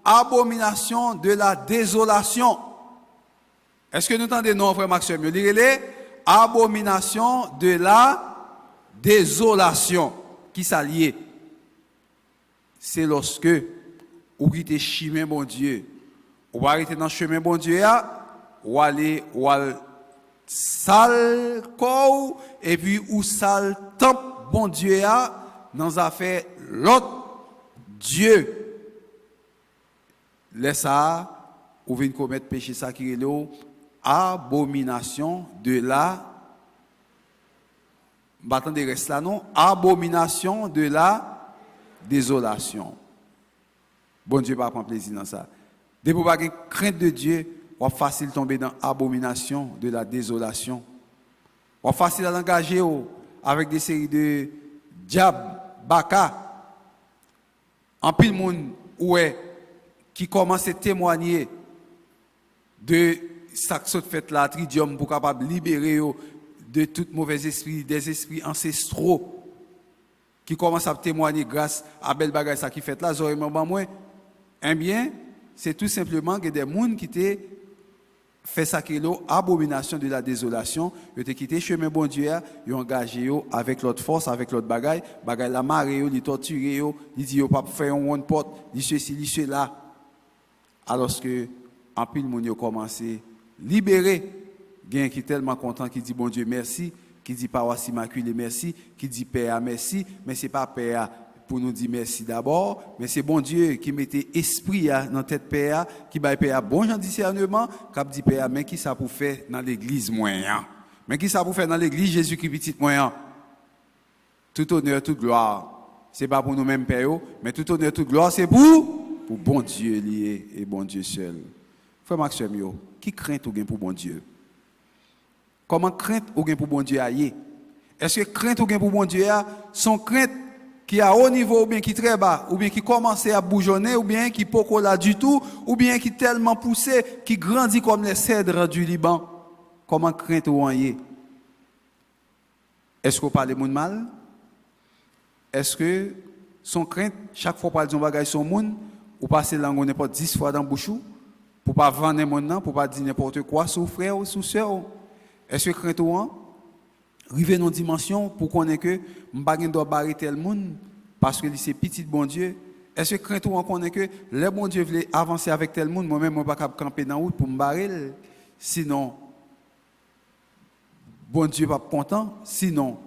abomination de la désolation. Est-ce que nous entendez non frère Maxime? Lisez abomination de la désolation qui s'allie. C'est lorsque ou quitter chemin bon Dieu, ou arrêter dans chemin bon Dieu ou aller ou sale corps et puis ou sale temple bon Dieu dans affaire l'autre Dieu. Laisse ça ou vient commettre péché ça qui est abomination de la attendez reste là non abomination de la désolation. Bon Dieu va prendre plaisir dans ça. Dès pour pas crainte de Dieu, on va facile tomber dans abomination de la désolation. On va facile à l'engager avec des séries de diable, baka. En pile monde ouais qui commence à témoigner de ça que fait là tridium pour capable libérer de tout mauvais esprit, des esprits ancestraux. qui commence à témoigner grâce à belle bagaille ça qui fait là, j'aurais moi. Eh bien, c'est tout simplement que des gens qui étaient fait ça qui est l'abomination de la désolation, ils ont quitté chemin bon Dieu, ils ont engagé avec l'autre force, avec l'autre bagaille la marée, ils torturé, ils dit pas faire un one pot, ils ceci, ils cela. Alors que en pile moun yo commencé libérer, gain qui tellement content qui dit bon Dieu merci, qui dit paroisse immaculée merci, qui dit Père merci, mais c'est pas Père pour nous dire merci d'abord, mais c'est bon Dieu qui mettait esprit dans tête Père, qui baille Père bon genre discernement, qui dit Père mais qui ça pour faire dans l'église moyen. Mais qui ça pour faire dans l'église Jésus-Christ petit moyen. Tout honneur, toute gloire, c'est pas pour nous-mêmes Père, mais tout honneur, toute gloire c'est pour bon Dieu lié et bon Dieu seul. Frère Maxime yo, qui crainte ou gain pour bon Dieu? Comment crainte ou gain pour bon Dieu aille? Est-ce que crainte ou gain pour bon Dieu son crainte qui est à haut niveau ou bien qui est très bas, ou bien qui commence à bougeonner, ou bien qui n'est pas là du tout, ou bien qui est tellement poussé, qui grandit comme les cèdres du Liban? Comment crainte ou aille? Est-ce qu'on parle de monde mal? Est-ce que son crainte, chaque fois qu'on parle de bagage son monde, ou passer langue n'importe 10 fois dans bouchou pour pas vendre mon pour pas dire n'importe quoi sur frère ou sur sœur? Est-ce que crainte ou arriver dans une dimension pour qu'on ait que m'pa gen doit barrer tel monde parce que c'est petit bon Dieu? Est-ce que crainte ou qu'on ait que le bon Dieu voulait avancer avec tel monde, moi-même moi pas capable camper dans route pour me barrer, sinon bon Dieu pas content, sinon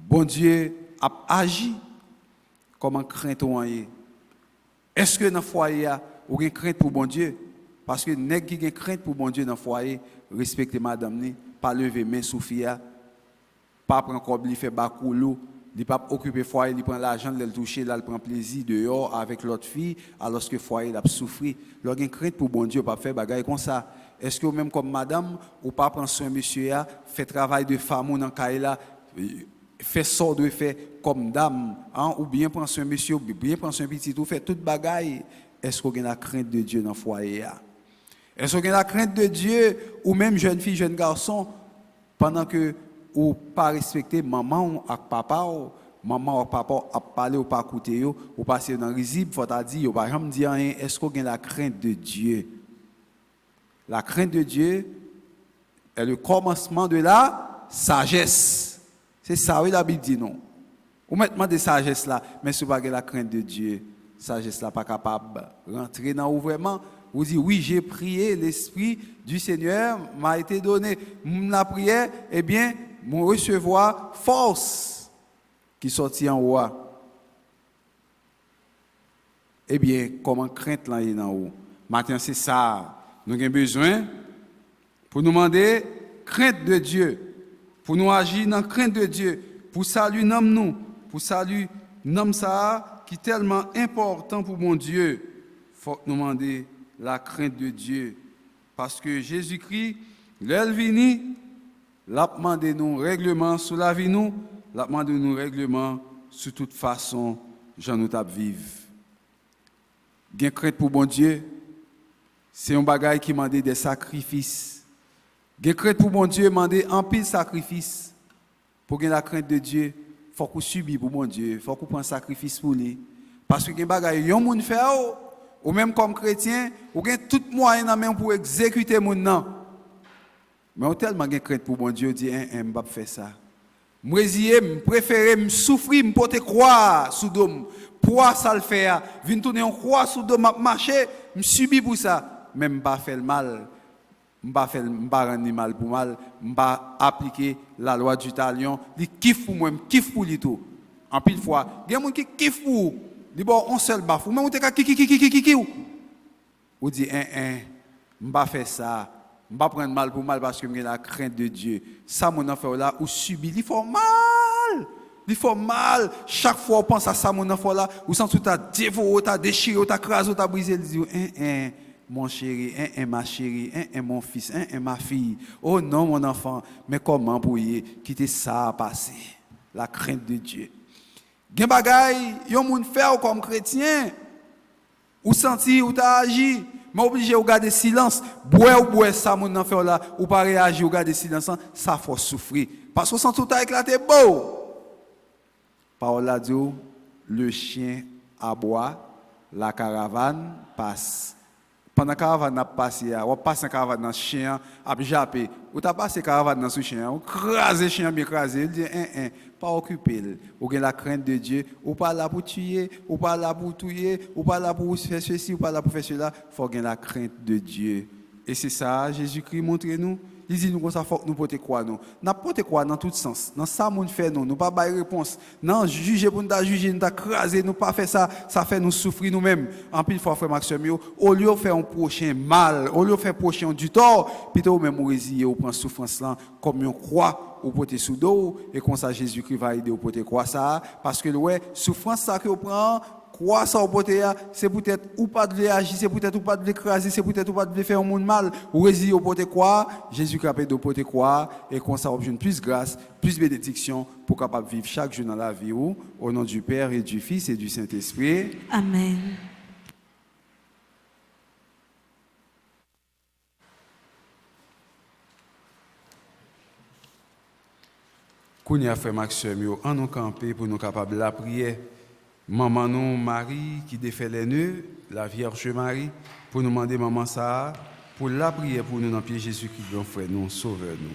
bon Dieu a agi? Comment crainte ou est-ce que dans le foyer, ou une crainte pour bon Dieu? Parce que nèg qui a crainte pour bon Dieu dans le foyer, respectez madame ni, pas lever main sous fia, pas prendre corps li fait bakoulou, li pas occuper foyer, li prend l'argent, le toucher, là il prend plaisir dehors avec l'autre fille, alors que foyer l'a souffrir. Leur une crainte pour bon Dieu, pas faire bagaille comme ça. Est-ce que même comme madame ou pas prendre soin monsieur a, fait travail de femme dans caille fait sort de fait comme dame, hein, ou bien prendre soin monsieur, ou bien prendre soin petit, ou fait toute bagaille? Est-ce qu'on a la crainte de Dieu dans le foyer? Est-ce qu'on a la crainte de Dieu, ou même jeune fille, jeune garçon, pendant que ou pas respecter maman ou papa, ou maman ou papa a parlé ou pas écouter ou passer dans risible, faut ta dire, ou pas jamais dire rien? Est-ce qu'on a la crainte de Dieu? La crainte de Dieu est le commencement de la sagesse. C'est ça, oui, la Bible dit non. Ou maintenant de sagesse là, mais si vous n'avez pas la crainte de Dieu, sagesse là pas capable de rentrer dans vous vraiment. Vous dites, oui, j'ai prié, l'Esprit du Seigneur m'a été donné. La prière, eh bien, mon recevoir force qui sortit en haut. Eh bien, comment crainte là est en haut? Maintenant, c'est ça. Nous avons besoin pour nous demander crainte de Dieu. Pour nous agir dans la crainte de Dieu, pour saluer nous, pour saluer nous ça qui est tellement important pour mon Dieu, il faut nous demander la crainte de Dieu. Parce que Jésus-Christ, l'elle vini, l'a demandé nous règlement sur la vie nous, l'a demandé nous règlement sur toute façon, j'en nous tape vivre. Gain crainte pour bon Dieu, c'est un bagage qui demande des sacrifices. Gain crainte pour mon Dieu, demander un pile sacrifice. Pour gagner la crainte de Dieu, il faut qu'on subisse pour mon Dieu, il faut qu'on prenne un sacrifice pour lui. Parce que gen bagay yon moun fait ou même comme chrétien, ou gen tout moyen dans main pour exécuter moun nan. Mais on tellement gen crainte pour mon Dieu, dit m'pa faire ça. M'résiller, m'préférer m'souffrir, m'porter croix sous dôme. Pourquoi ça le fait? Vinn tourner en croix sous dôme m'a marcher, m'subi pour ça, même pas faire le mal. M'pa rendre mal pour mal, m'pa appliquer la loi du talion, li kiffe pour moi, kiffe pour lui tout. En pile fois, il y a des gens qui kiffent pour dit bon on seul bafou, mais on te ki ou dit m'pa faire ça, m'pa prendre mal pour mal parce que j'ai la crainte de Dieu. Ça mon enfant là ou subit, il faut mal. Il faut mal. Chaque fois on pense à ça mon enfant là, ou sens tout ta dévoré, ta déchiré, ta crasé, ta brisé, il dit mon chéri, ma chérie, mon fils, ma fille. Oh non, mon enfant, mais comment pour y quitter ça à passer? La crainte de Dieu. Gen bagay, yon moun faire comme chrétien, ou senti, ou ta agi, mais obligé de garder silence. Boire ça, mon enfant là, ou pas réagir, ou garder silence, ça faut souffrir. Parce que sans tout a éclaté beau. Parole a dit, le chien aboie, la caravane passe. Pendant que la caravane a passé, on passe la caravane dans le chien, a jappé. Ou t'as passé la caravane dans ce chien, on crase le chien bien crasé, il dit, pas occupé. Ou bien la crainte de Dieu, ou pas là pour tuer, ou pas là pour tuer, ou pas là pour faire ceci, ou pas là pour faire cela. Il faut avoir la crainte de Dieu. Et c'est ça, Jésus-Christ montre nous. Il dit nous comme ça, faut que nous porter quoi nous. N'a porter quoi dans tout sens. Dans ça moun fait nous pas bailler réponse. Non, juger pour nous juger, nous craser, nous pas faire ça, ça fait nous souffrir nous-mêmes. En pile fois frère Maxime yo, au lieu de faire un prochain mal, au lieu de faire prochain du tort, plutôt même résilier ou prendre souffrance là comme on croit ou porter sous dos et comme ça Jésus-Christ va aider ou porter quoi ça parce que ouais, souffrance ça que on prend quoi ça au porter c'est peut-être ou pas de agir, c'est peut-être ou pas de l'écraser, c'est peut-être ou pas de faire un monde mal ou résilier au porter quoi Jésus capable de porter quoi et comme ça obtenir plus grâce, plus bénédiction pour capable vivre chaque jour dans la vie ou au nom du Père et du Fils et du Saint-Esprit. Amen. Kounia frère Maxime yo en nous camper pour nous capable la prière. Maman nous Marie qui défait les nœuds, la Vierge Marie pour nous demander maman ça pour la prière pour nous dans pied Jésus-Christ grand frère nous sauveur nous.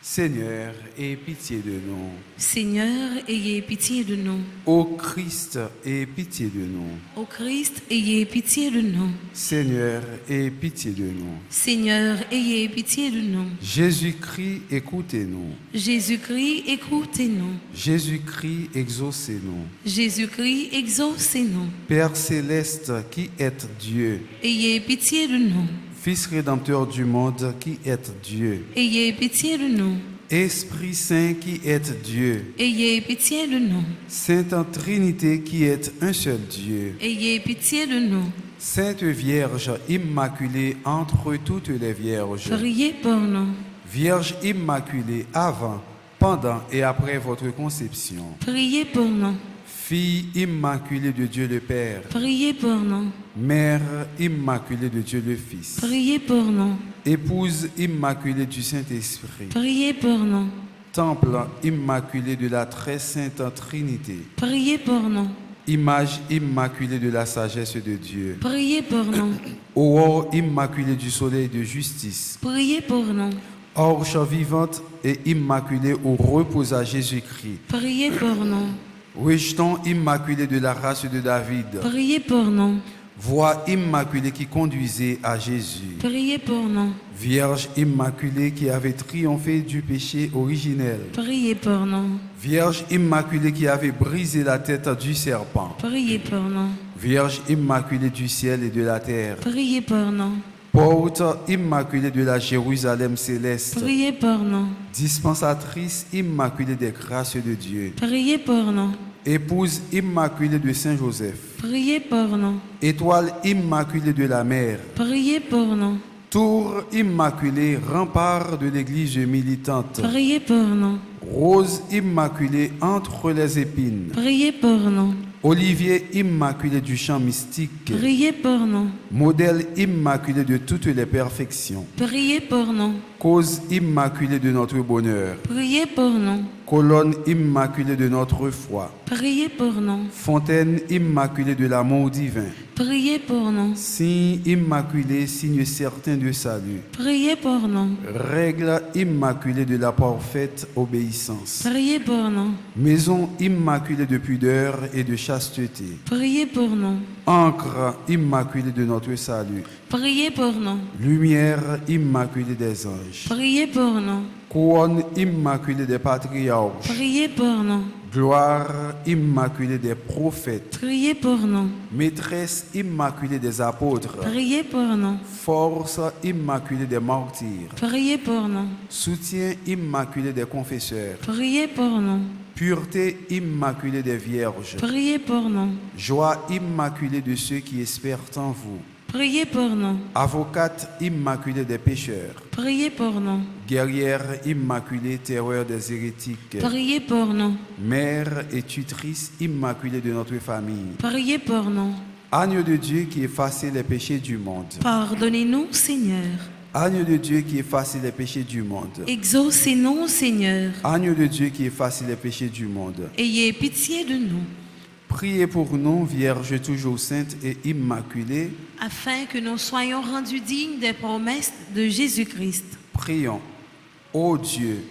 Seigneur, aie pitié de nous. Seigneur, ayez pitié de nous. Ô Christ, aie pitié de nous. Ô Christ, ayez pitié de nous. Seigneur, aie pitié de nous. Seigneur, ayez pitié de nous. Jésus-Christ, écoutez-nous. Jésus-Christ, écoutez-nous. Jésus-Christ, exaucez-nous. Jésus-Christ, exaucez-nous. Père céleste qui êtes Dieu, Ayez pitié de nous. Fils rédempteur du monde qui êtes Dieu, Ayez pitié de nous. Esprit Saint qui êtes Dieu, Ayez pitié de nous. Sainte Trinité qui êtes un seul Dieu, Ayez pitié de nous. Sainte Vierge immaculée entre toutes les vierges, Priez pour nous. Vierge immaculée avant, pendant et après votre conception, Priez pour nous. Fille immaculée de Dieu le Père, Priez pour nous. Mère immaculée de Dieu le Fils, Priez pour nous. Épouse immaculée du Saint-Esprit, Priez pour nous. Temple immaculé de la très sainte Trinité, Priez pour nous. Image immaculée de la sagesse de Dieu, Priez pour nous. Aurore immaculée du soleil de justice, Priez pour nous. Orge vivante et immaculée où reposa Jésus-Christ, Priez pour nous. Rejeton immaculé de la race de David, Priez pour nous. Voix immaculée qui conduisait à Jésus, Priez pour nous. Vierge immaculée qui avait triomphé du péché originel, Priez pour nous. Vierge immaculée qui avait brisé la tête du serpent, Priez pour nous. Vierge immaculée du ciel et de la terre, Priez pour nous. Porte immaculée de la Jérusalem céleste, Priez pour nous. Dispensatrice immaculée des grâces de Dieu, Priez pour nous. Épouse immaculée de Saint Joseph, Priez pour nous. Étoile immaculée de la mer, Priez pour nous. Tour immaculée, rempart de l'église militante, Priez pour nous. Rose immaculée entre les épines, Priez pour nous. Olivier immaculé du chant mystique, Priez pour nous. modèle immaculé de toutes les perfections, Priez pour nous. cause immaculée de notre bonheur, Priez pour nous. colonne immaculée de notre foi, Priez pour nous. fontaine immaculée de l'amour divin, Priez pour nous. signe immaculé, signe certain de salut, Priez pour nous. règle immaculée de la parfaite obéissance, Priez pour nous. maison immaculée de pudeur et de chasteté, Priez pour nous. encre immaculée de notre salut, Priez pour nous. lumière immaculée des anges, Priez pour nous. couronne immaculée des patriarches, Priez pour nous. gloire immaculée des prophètes, Priez pour nous. maîtresse immaculée des apôtres, Priez pour nous. force immaculée des martyrs, Priez pour nous. soutien immaculé des confesseurs, Priez pour nous. pureté immaculée des vierges, Priez pour nous. joie immaculée de ceux qui espèrent en vous, Priez pour nous. avocate immaculée des pécheurs, Priez pour nous. guerrière immaculée, terreur des hérétiques, Priez pour nous. mère et tutrice immaculée de notre famille, Priez pour nous. agneau de Dieu qui effacez les péchés du monde, Pardonnez-nous, Seigneur. Agneau de Dieu qui efface les péchés du monde. Exaucez-nous, Seigneur. Agneau de Dieu qui efface les péchés du monde. Ayez pitié de nous, Priez pour nous, Vierge toujours sainte et immaculée. afin que nous soyons rendus dignes des promesses de Jésus-Christ. Prions. Ô Dieu,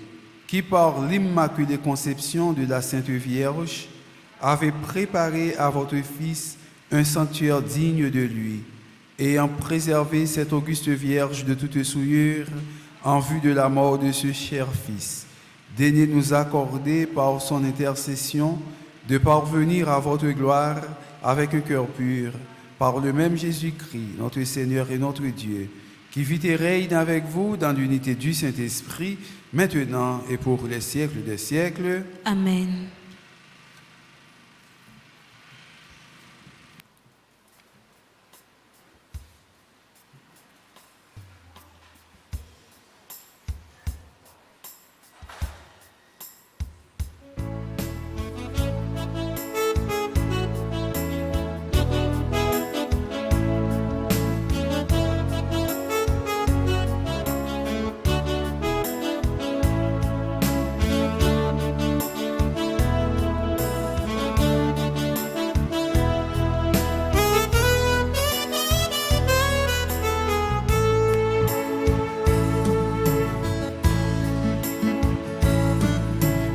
qui par l'immaculée conception de la Sainte Vierge, avez préparé à votre Fils un sanctuaire digne de lui, ayant préservé cette auguste Vierge de toute souillure en vue de la mort de ce cher Fils, daignez nous accorder par son intercession de parvenir à votre gloire avec un cœur pur, par le même Jésus-Christ, notre Seigneur et notre Dieu, qui vit et règne avec vous dans l'unité du Saint-Esprit, maintenant et pour les siècles des siècles. Amen.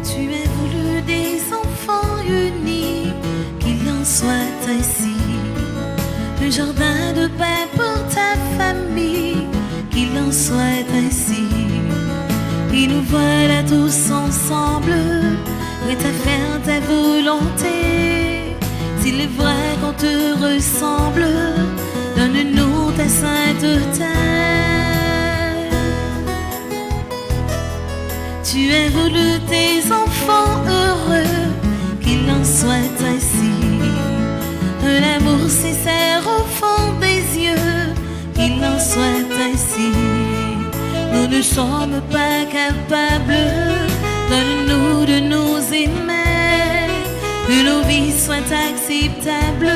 Tu as voulu des enfants unis, qu'il en soit ainsi. Le jardin de paix pour ta famille, qu'il en soit ainsi. Et nous voilà tous ensemble, prêts à faire ta volonté. S'il est vrai qu'on te ressemble, donne-nous ta sainteté. Tu as voulu tes enfants heureux, qu'il en soit ainsi. L'amour sincère au fond des yeux, qu'il en soit ainsi. Nous ne sommes pas capables, donne-nous de nous aimer, que nos vies soient acceptables,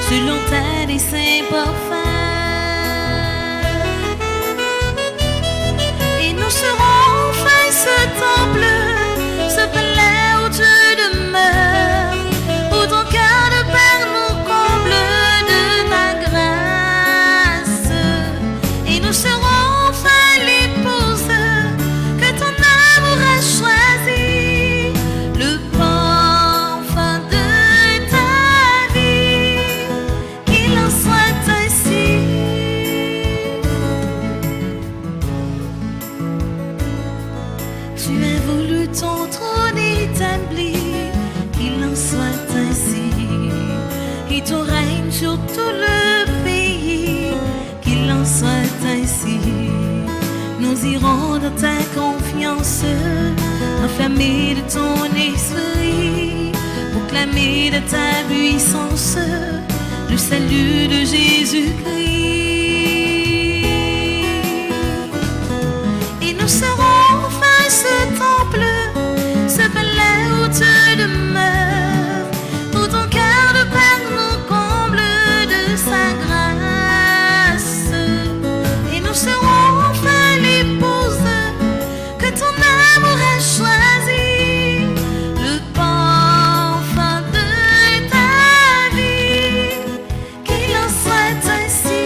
selon ta dessein parfait. Et nous serons enfin ce temple, ce palais où tu demeures, où ton cœur de Père nous comble de ta grâce. Et nous serons enfin l'épouse que ton amour a choisi, le parfum de ta vie, qu'il en soit ainsi. Tu as voulu ton trône établi, qu'il en soit ainsi. Et ton règne sur tout le pays, qu'il en soit ainsi. Nous irons dans ta confiance, enflammés de ton esprit, proclamer de ta puissance le salut de Jésus-Christ. Et nous serons enfin ce temple, ce palais où tu demeures, où ton cœur de Père nous comble de sa grâce. Et nous serons enfin l'épouse que ton amour a choisi, le parfum de ta vie, qu'il en soit ainsi.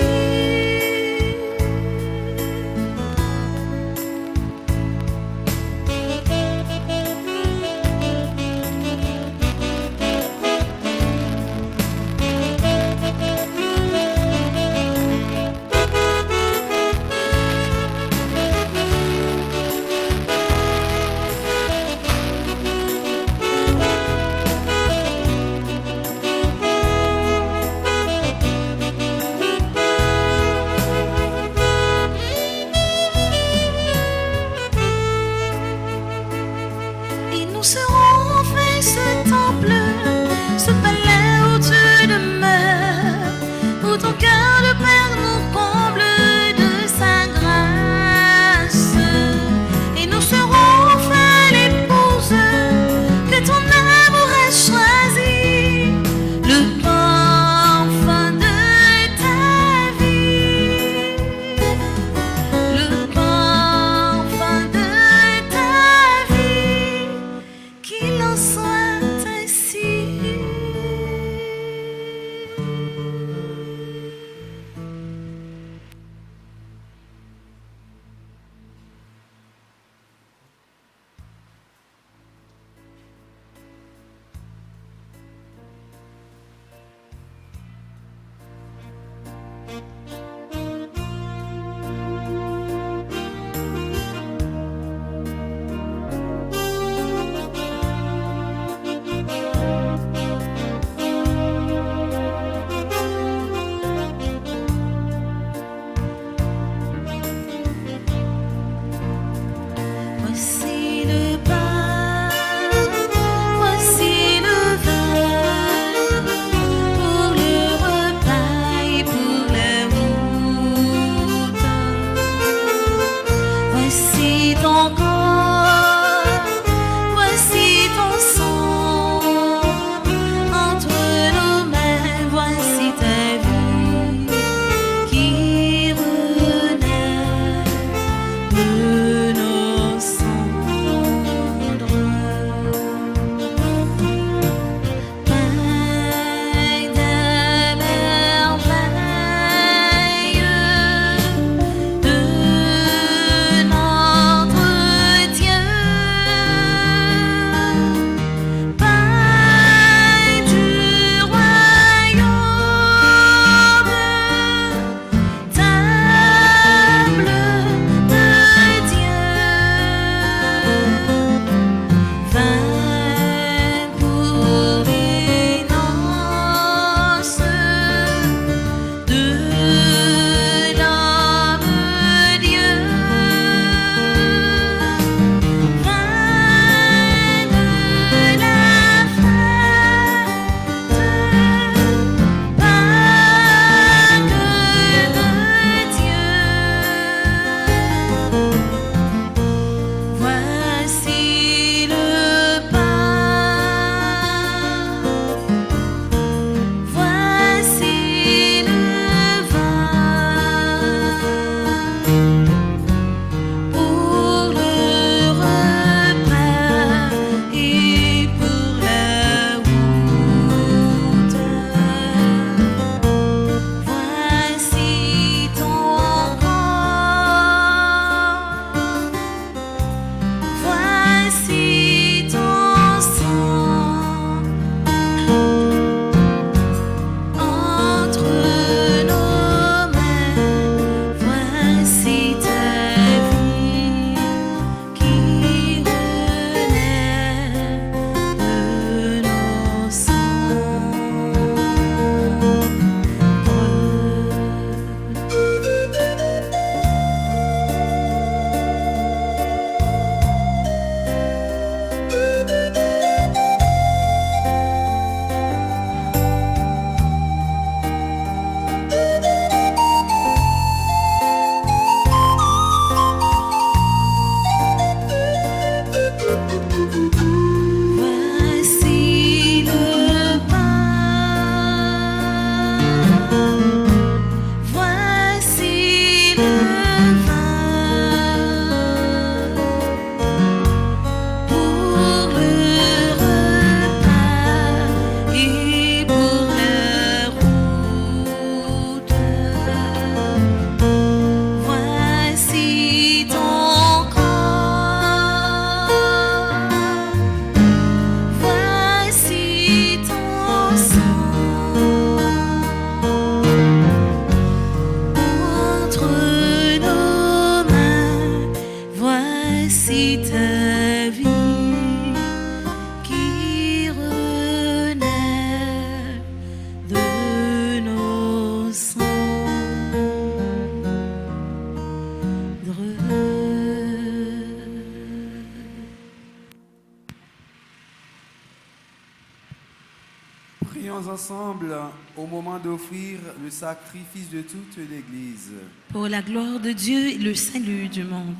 Prions ensemble au moment d'offrir le sacrifice de toute l'Église. Pour la gloire de Dieu et le salut du monde.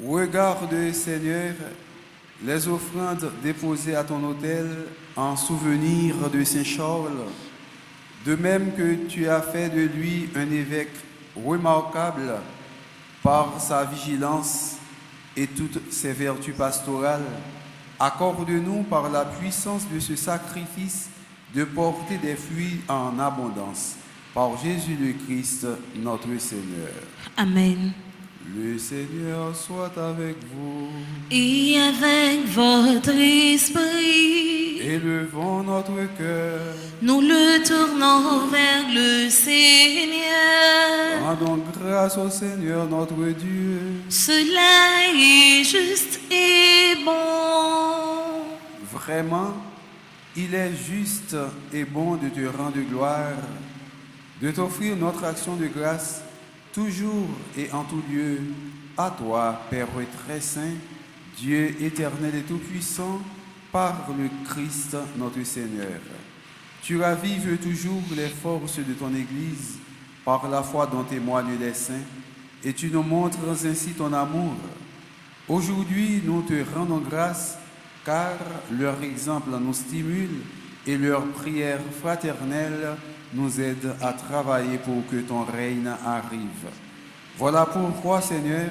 Regarde, Seigneur, les offrandes déposées à ton autel en souvenir de Saint Charles, de même que tu as fait de lui un évêque remarquable par sa vigilance et toutes ses vertus pastorales. Accorde-nous par la puissance de ce sacrifice de porter des fruits en abondance. Par Jésus le Christ, notre Seigneur. Amen. Le Seigneur soit avec vous. Et avec votre esprit, Élevons notre cœur. nous le tournons vers le Seigneur. Rendons grâce au Seigneur notre Dieu. Cela est juste et bon. Vraiment, il est juste et bon de te rendre gloire, de t'offrir notre action de grâce, toujours et en tout lieu, à toi, Père très saint, Dieu éternel et tout-puissant, par le Christ notre Seigneur. Tu ravives toujours les forces de ton Église par la foi dont témoignent les saints, et tu nous montres ainsi ton amour. Aujourd'hui, nous te rendons grâce, car leur exemple nous stimule et leur prière fraternelle nous aide à travailler pour que ton règne arrive. Voilà pourquoi, Seigneur,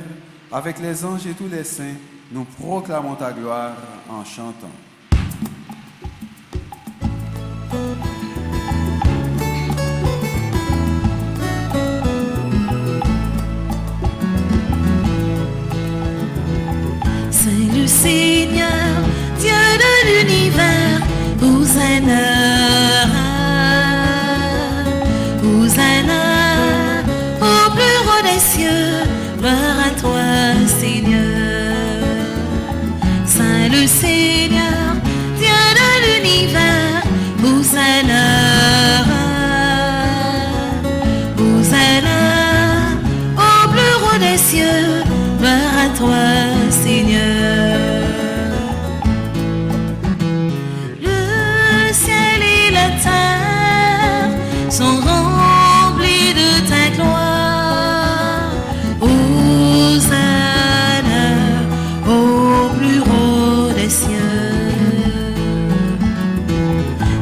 avec les anges et tous les saints, nous proclamons ta gloire en chantant. C'est le Seigneur, Dieu de l'univers, Hosanna, Hosanna, au plus haut des cieux, gloire à toi, Seigneur. Saint le Seigneur, Dieu de l'univers, Hosanna, Hosanna, au plus haut des cieux, gloire à toi, Seigneur. Le ciel et la terre sont remplis de ta gloire. Hosanna au plus haut des cieux.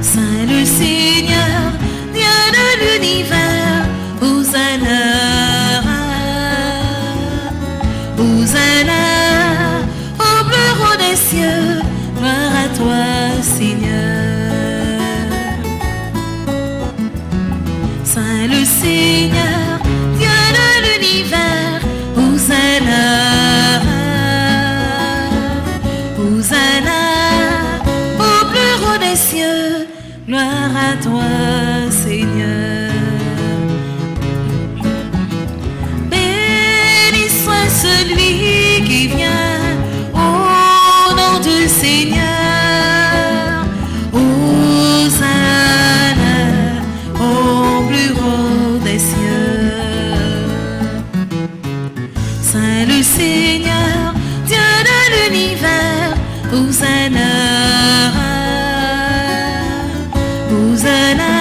Saint le Seigneur, Dieu de l'univers, Hosanna, Hosanna au plus haut des cieux, gloire à toi, Seigneur. Saint le Seigneur, Dieu de l'univers, Hosanna, Hosanna au plus haut des cieux, gloire à toi, Seigneur. Béni soit celui qui vient au nom du Seigneur. Hosanna au plus haut des cieux. Saint le Seigneur, Dieu de l'univers, Hosanna, Hosanna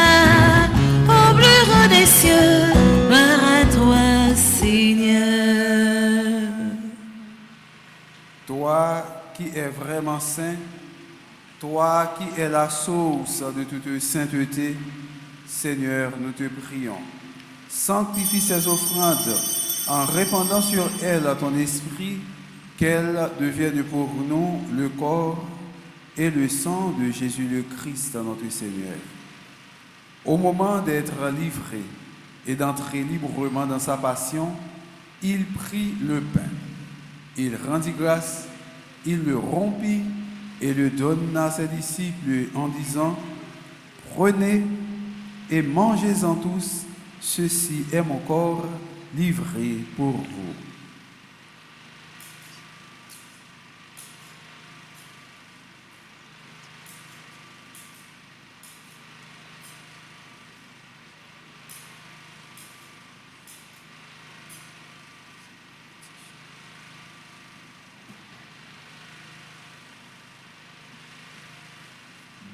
au plus haut des cieux, gloire à toi, Seigneur. Toi qui es vraiment saint, toi qui es la source de toute sainteté, Seigneur, nous te prions. Sanctifie ces offrandes en répandant sur elles ton esprit, qu'elles deviennent pour nous le corps et le sang de Jésus le Christ, notre Seigneur. Au moment d'être livré et d'entrer librement dans sa passion, il prit le pain. Il rendit grâce, il le rompit et le donna à ses disciples en disant: Prenez et mangez-en tous, ceci est mon corps livré pour vous.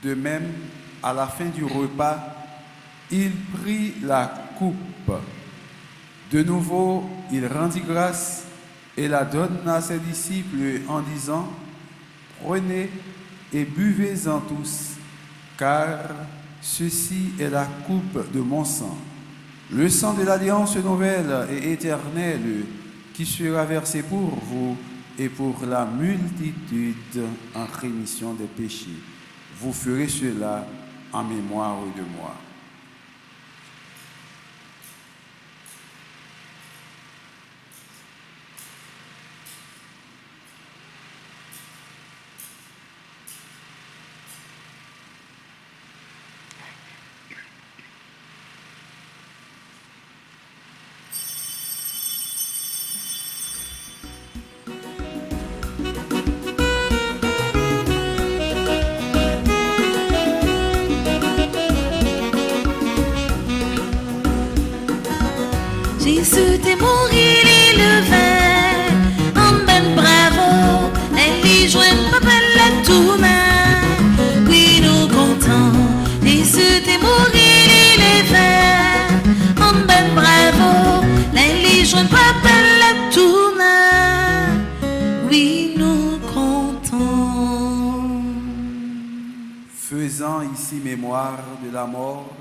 De même, à la fin du repas, il prit la coupe. De nouveau, il rendit grâce et la donna à ses disciples en disant, « Prenez et buvez-en tous, car ceci est la coupe de mon sang, le sang de l'alliance nouvelle et éternelle qui sera versé pour vous et pour la multitude en rémission des péchés. Vous ferez cela en mémoire de moi. » Jésus t'est mort, il est levé, en ben bravo, elle joint papa la tourne, oui nous comptons. Jésus t'est mort, il est levé, en ben bravo, elle joint papa la tourne, oui nous comptons. Faisant ici mémoire de la mort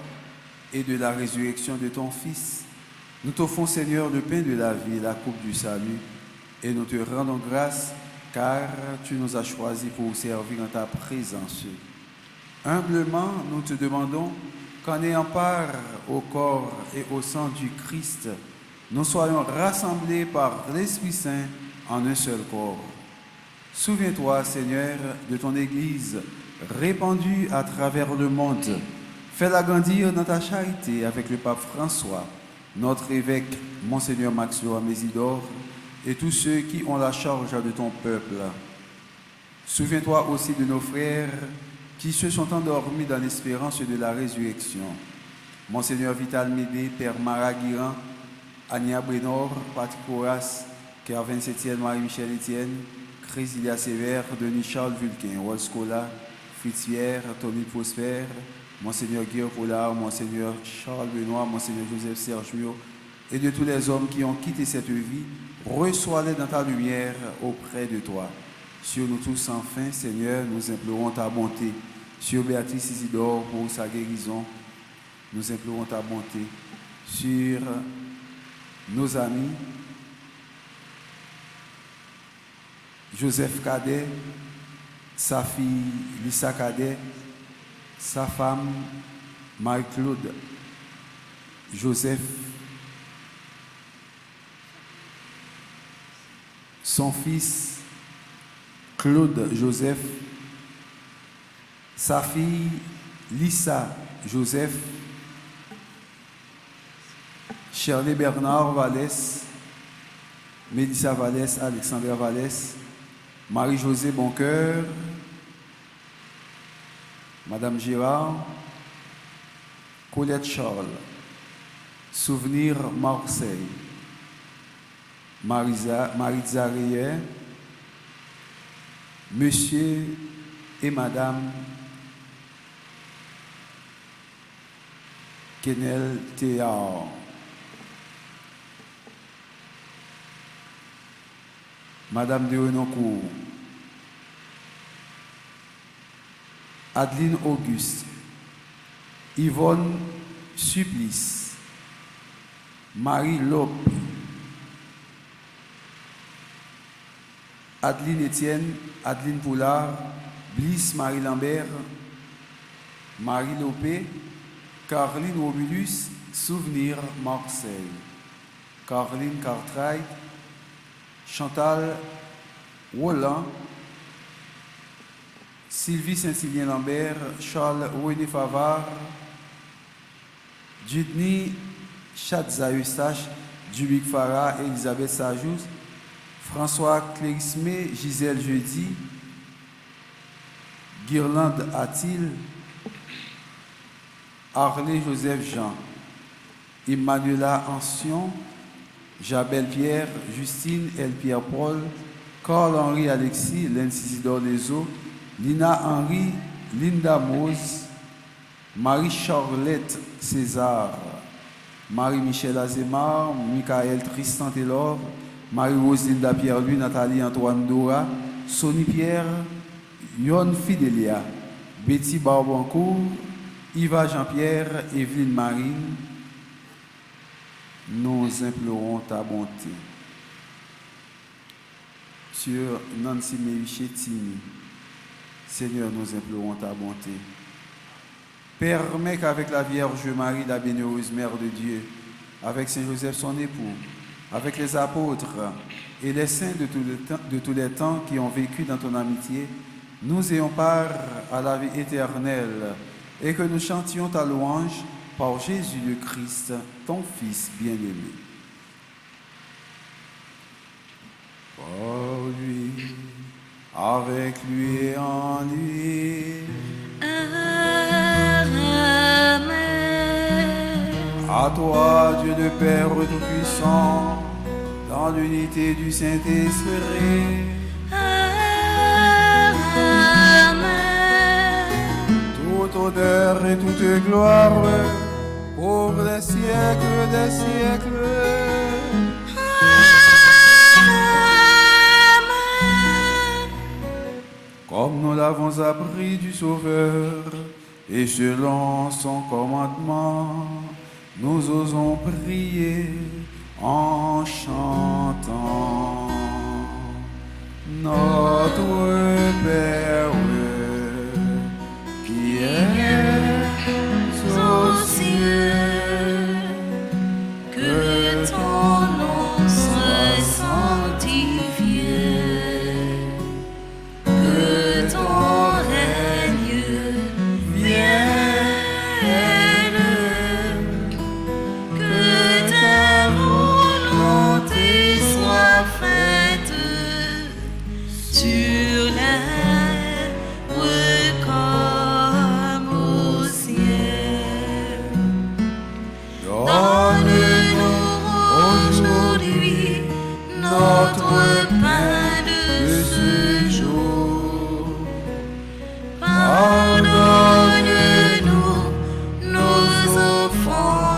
et de la résurrection de ton Fils, nous t'offrons, Seigneur, le pain de la vie, la coupe du salut, et nous te rendons grâce, car tu nous as choisis pour servir en ta présence. Humblement, nous te demandons qu'en ayant part au corps et au sang du Christ, nous soyons rassemblés par l'Esprit Saint en un seul corps. Souviens-toi, Seigneur, de ton Église répandue à travers le monde. Fais-la grandir dans ta charité avec le pape François, notre évêque, Monseigneur Maxio Amésidore, et tous ceux qui ont la charge de ton peuple. Souviens-toi aussi de nos frères qui se sont endormis dans l'espérance de la résurrection. Monseigneur Vital Médé, Père Maraguiran, Ania Brénor, Patrick Horace, Kervin Sétienne, Marie-Michel Etienne, Chrysilia Sévère, Denis Charles Vulcain, Wolscola, Fritz Pierre, Tony Prosper, Monseigneur Guillaume Pollard, Monseigneur Charles Benoît, Monseigneur Joseph Sergio, et de tous les hommes qui ont quitté cette vie, reçois-les dans ta lumière auprès de toi. Sur nous tous, enfin, Seigneur, nous implorons ta bonté. Sur Béatrice Isidore pour sa guérison, nous implorons ta bonté. Sur nos amis, Joseph Cadet, sa fille Lisa Cadet, sa femme Marie-Claude, Joseph, son fils Claude Joseph, sa fille Lisa Joseph, Shirley Bernard Vallès, Mélissa Vallès, Alexandra Vallès, Marie-Josée Boncoeur, Madame Girard, Colette Charles, Souvenir Marseille, Maritza Reyes, Monsieur et Madame Kenel Théard, Madame de Renoncourt, Adeline Auguste, Yvonne Supplice, Marie Lope, Adeline Etienne, Adeline Poulard, Bliss Marie Lambert, Marie Lopé, Caroline Romulus, Souvenir Marseille, Caroline Cartwright, Chantal Roland, Sylvie Saint-Silien Lambert, Charles René Favard, Dudney Chatza Eustache, Dubik Farah, Elisabeth Sajous, François Clérismé, Gisèle Jeudi, Guirlande Atil, Arlé Joseph Jean, Emmanuela Ancion, Jabel Pierre, Justine El Pierre Paul, Carl-Henri Alexis, Lensisidor Lezo, Lina Henri, Linda Mose, Marie-Charlotte César, Marie-Michel Azémar, Michael Tristan Taylor, Marie-Roselinda Pierre-Louis, Nathalie Antoine Dora, Sonny Pierre, Yon Fidelia, Betty Barbancourt, Yva Jean-Pierre, Evelyne Marine, nous implorons ta bonté. Sur Nancy Mélichetini, Seigneur, nous implorons ta bonté. Permets qu'avec la Vierge Marie, la bienheureuse Mère de Dieu, avec Saint Joseph son époux, avec les apôtres et les saints de tous les temps qui ont vécu dans ton amitié, nous ayons part à la vie éternelle et que nous chantions ta louange par Jésus le Christ, ton Fils bien-aimé. Par lui, avec lui et en lui. Amen. À toi, Dieu le Père Tout-Puissant, dans l'unité du Saint-Esprit, Amen. toute honneur et toute gloire pour les siècles des siècles. Comme nous l'avons appris du Sauveur, et selon son commandement, nous osons prier en chantant. Notre Père qui es aux cieux, Que ton nom soit sanctifié, que ton règne vienne, que ta volonté soit faite sur la terre comme au ciel. Donne-nous aujourd'hui notre pain de ce jour. Pardonne-nous nos offenses,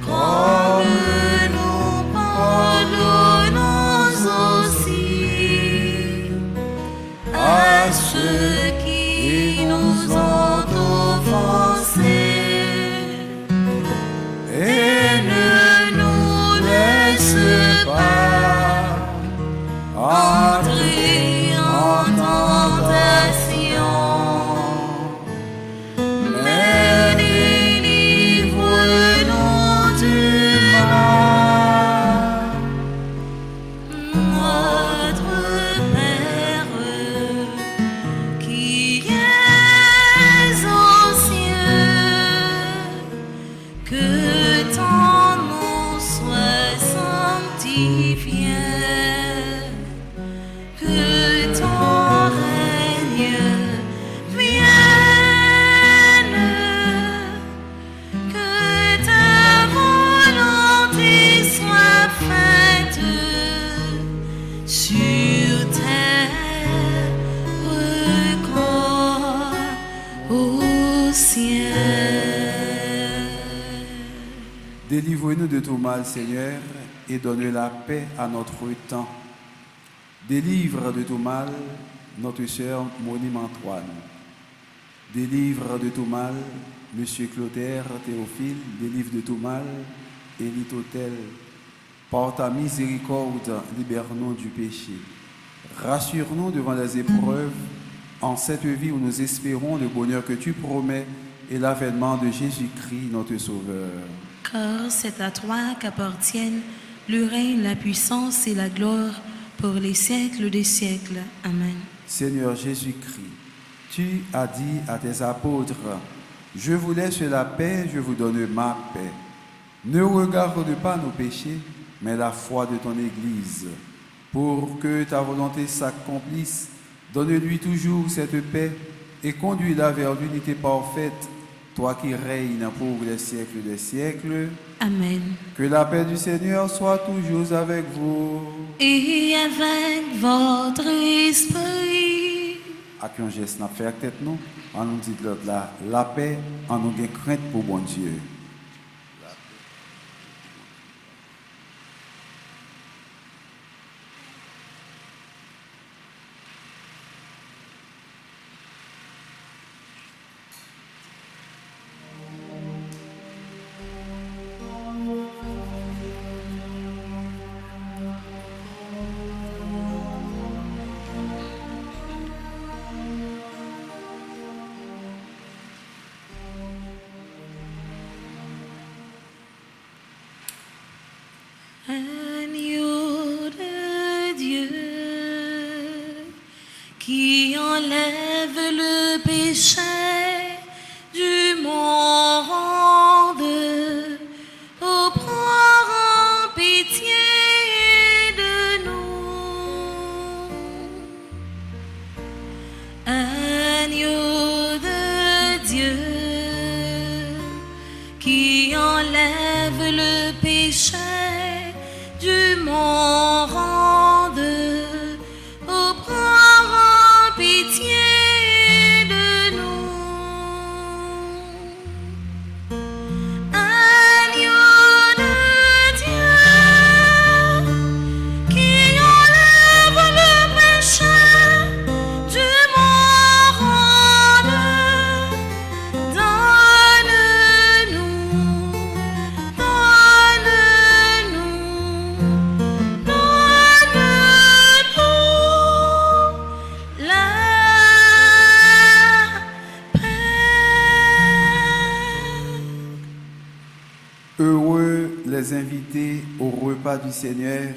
comme nous pardonnons aussi à ceux qui nous ont offensés. Et ne nous laisse pas entrer en tentation, mais délivre-nous du mal. Notre Père qui es aux cieux, que ton nom soit sanctifié, que ton règne vienne, que ta volonté soit faite sur terre comme au ciel. délivre-nous de tout mal, Seigneur, et donne la paix à notre temps. Délivre de tout mal notre sœur Monime Antoine. Délivre de tout mal Monsieur Clotaire Théophile. Délivre de tout mal Élite Hôtel. Par ta miséricorde, libère-nous du péché. Rassure-nous devant les épreuves en cette vie où nous espérons le bonheur que tu promets et l'avènement de Jésus-Christ, notre Sauveur. Car c'est à toi qu'appartiennent le règne, la puissance et la gloire pour les siècles des siècles. Amen. Seigneur Jésus-Christ, tu as dit à tes apôtres, « Je vous laisse la paix, je vous donne ma paix. Ne regarde pas nos péchés, mais la foi de ton Église. Pour que ta volonté s'accomplisse, donne-lui toujours cette paix et conduis-la vers l'unité parfaite, toi qui règnes pour les siècles des siècles. Amen. Que la paix du Seigneur soit toujours avec vous. Et avec votre esprit, avec un geste n'a faire tête nous, on nous dit l'autre là, la paix, on nous gagne crainte pour bon Dieu. Agneau de Dieu qui enlève le péché du monde, oh, prends pitié de nous. Agneau de Dieu qui enlève le péché du monde, oh, prends pitié de nous. Agneau de Dieu qui enlève le péché du monde, donne-nous Heureux les invités au repas du Seigneur.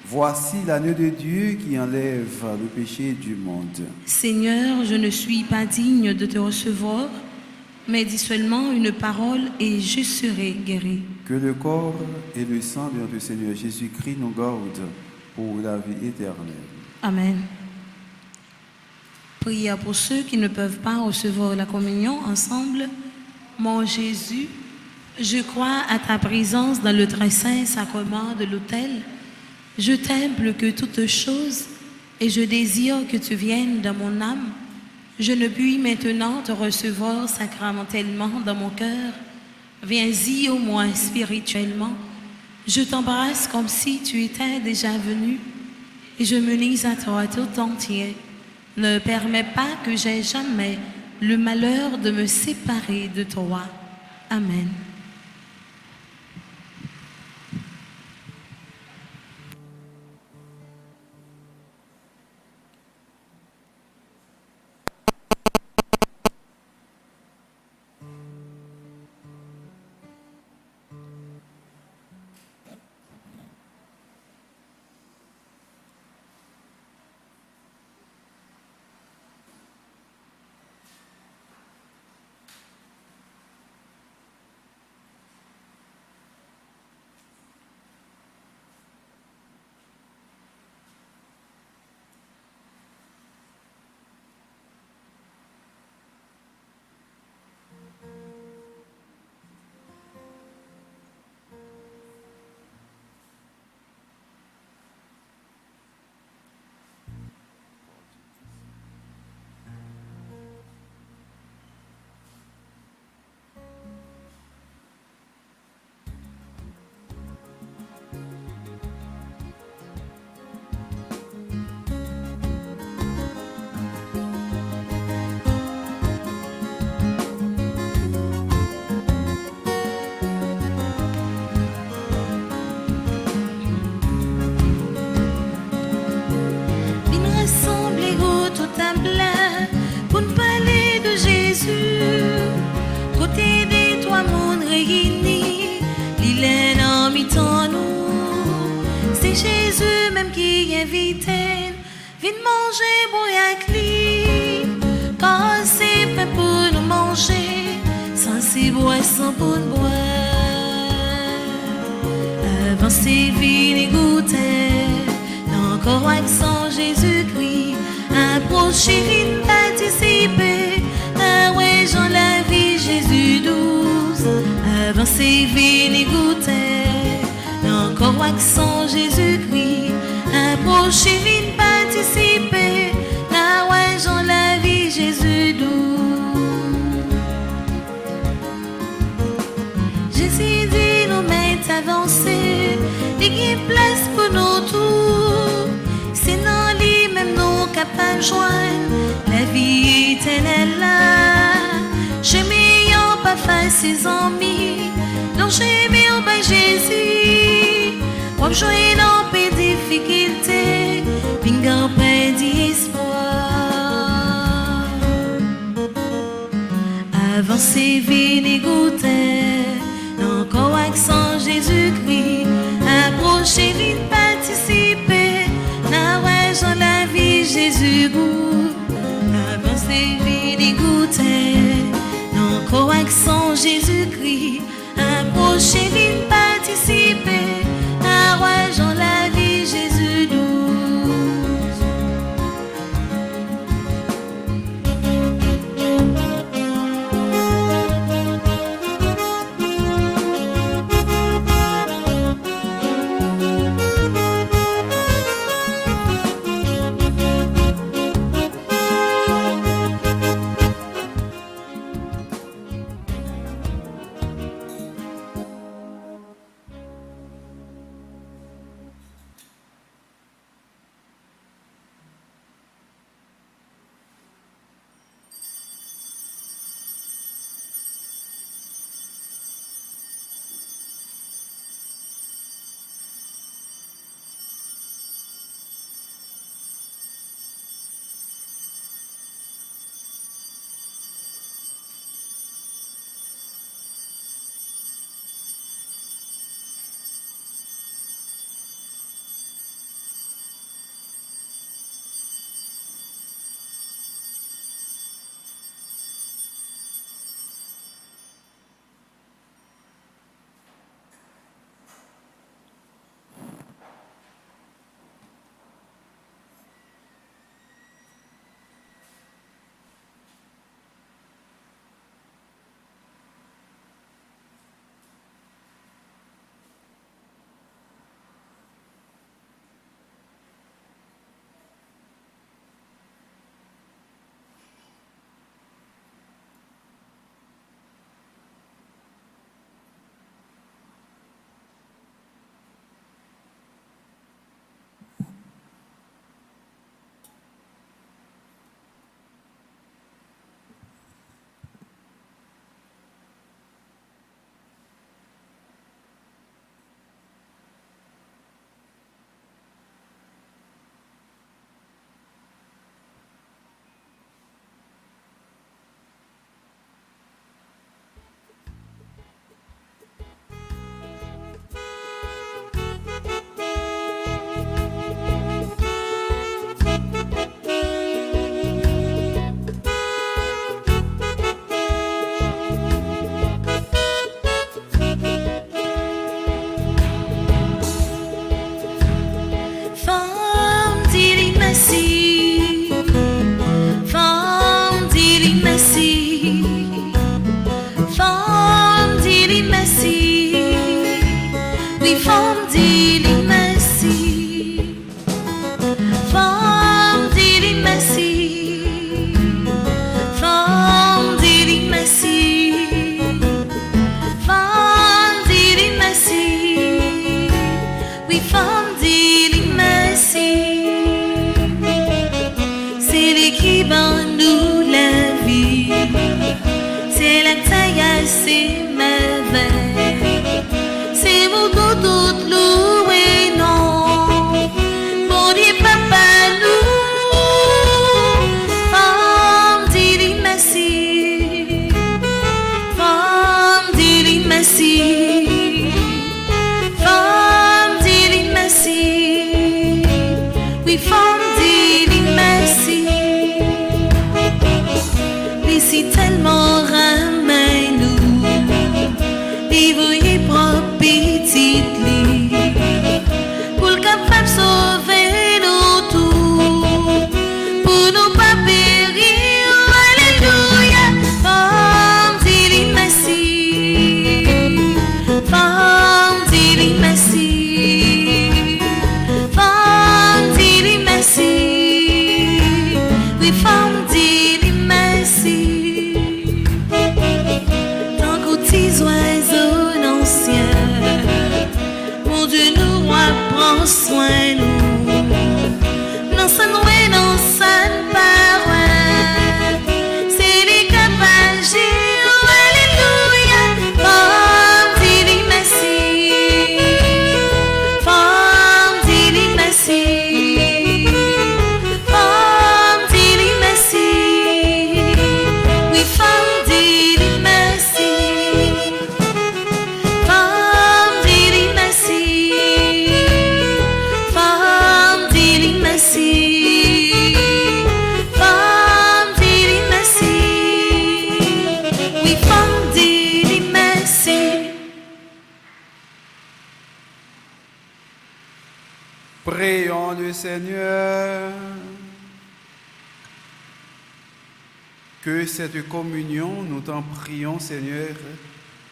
Voici l'agneau de Dieu qui enlève le péché du monde. Seigneur, je ne suis pas digne de te recevoir, mais dis seulement une parole et je serai guéri. Que le corps et le sang de notre Seigneur Jésus-Christ nous gardent pour la vie éternelle. Amen. Prière pour ceux qui ne peuvent pas recevoir la communion ensemble. Mon Jésus, je crois à ta présence dans le très saint sacrement de l'autel. Je t'aime plus que toutes choses et je désire que tu viennes dans mon âme. Je ne puis maintenant te recevoir sacramentellement dans mon cœur. Viens-y au moins spirituellement. Je t'embrasse comme si tu étais déjà venu et je me lie à toi tout entier. Ne permets pas que j'aie jamais le malheur de me séparer de toi. Amen. Pour nous parler de Jésus, côté des trois mondes réunis, l'île en mi-temps nous. C'est Jésus même qui invite, viens manger, boire avec lui. Quand c'est fait pour nous manger, sans c'est boisson pour nous boire. Avant c'est vin et goûter, encore avec son Jésus-Christ. Approchez, vite participer, ah ouais, j'en la vie Jésus douce. Avancez, venez goûter, encore accent Jésus-Christ. Approchez, vite participer, ah ouais, j'en la joindre la vie éternelle là. Je m'ayant pas fait ses amis, donc j'ai mis au bain Jésus. Pour jouer dans mes difficultés, pingan pas d'espoir. Avancer, vite goûter, encore accent Jésus-Christ. Approcher, vite participer, na ouais, j'en la vie Jésus goût. Avancer, vite goûter, encore accent Jésus-Christ. Approcher, vite participer, na ouais, j'en la vie Jésus doux. Si tellement ramène-nous Seigneur. Que cette communion, nous t'en prions, Seigneur,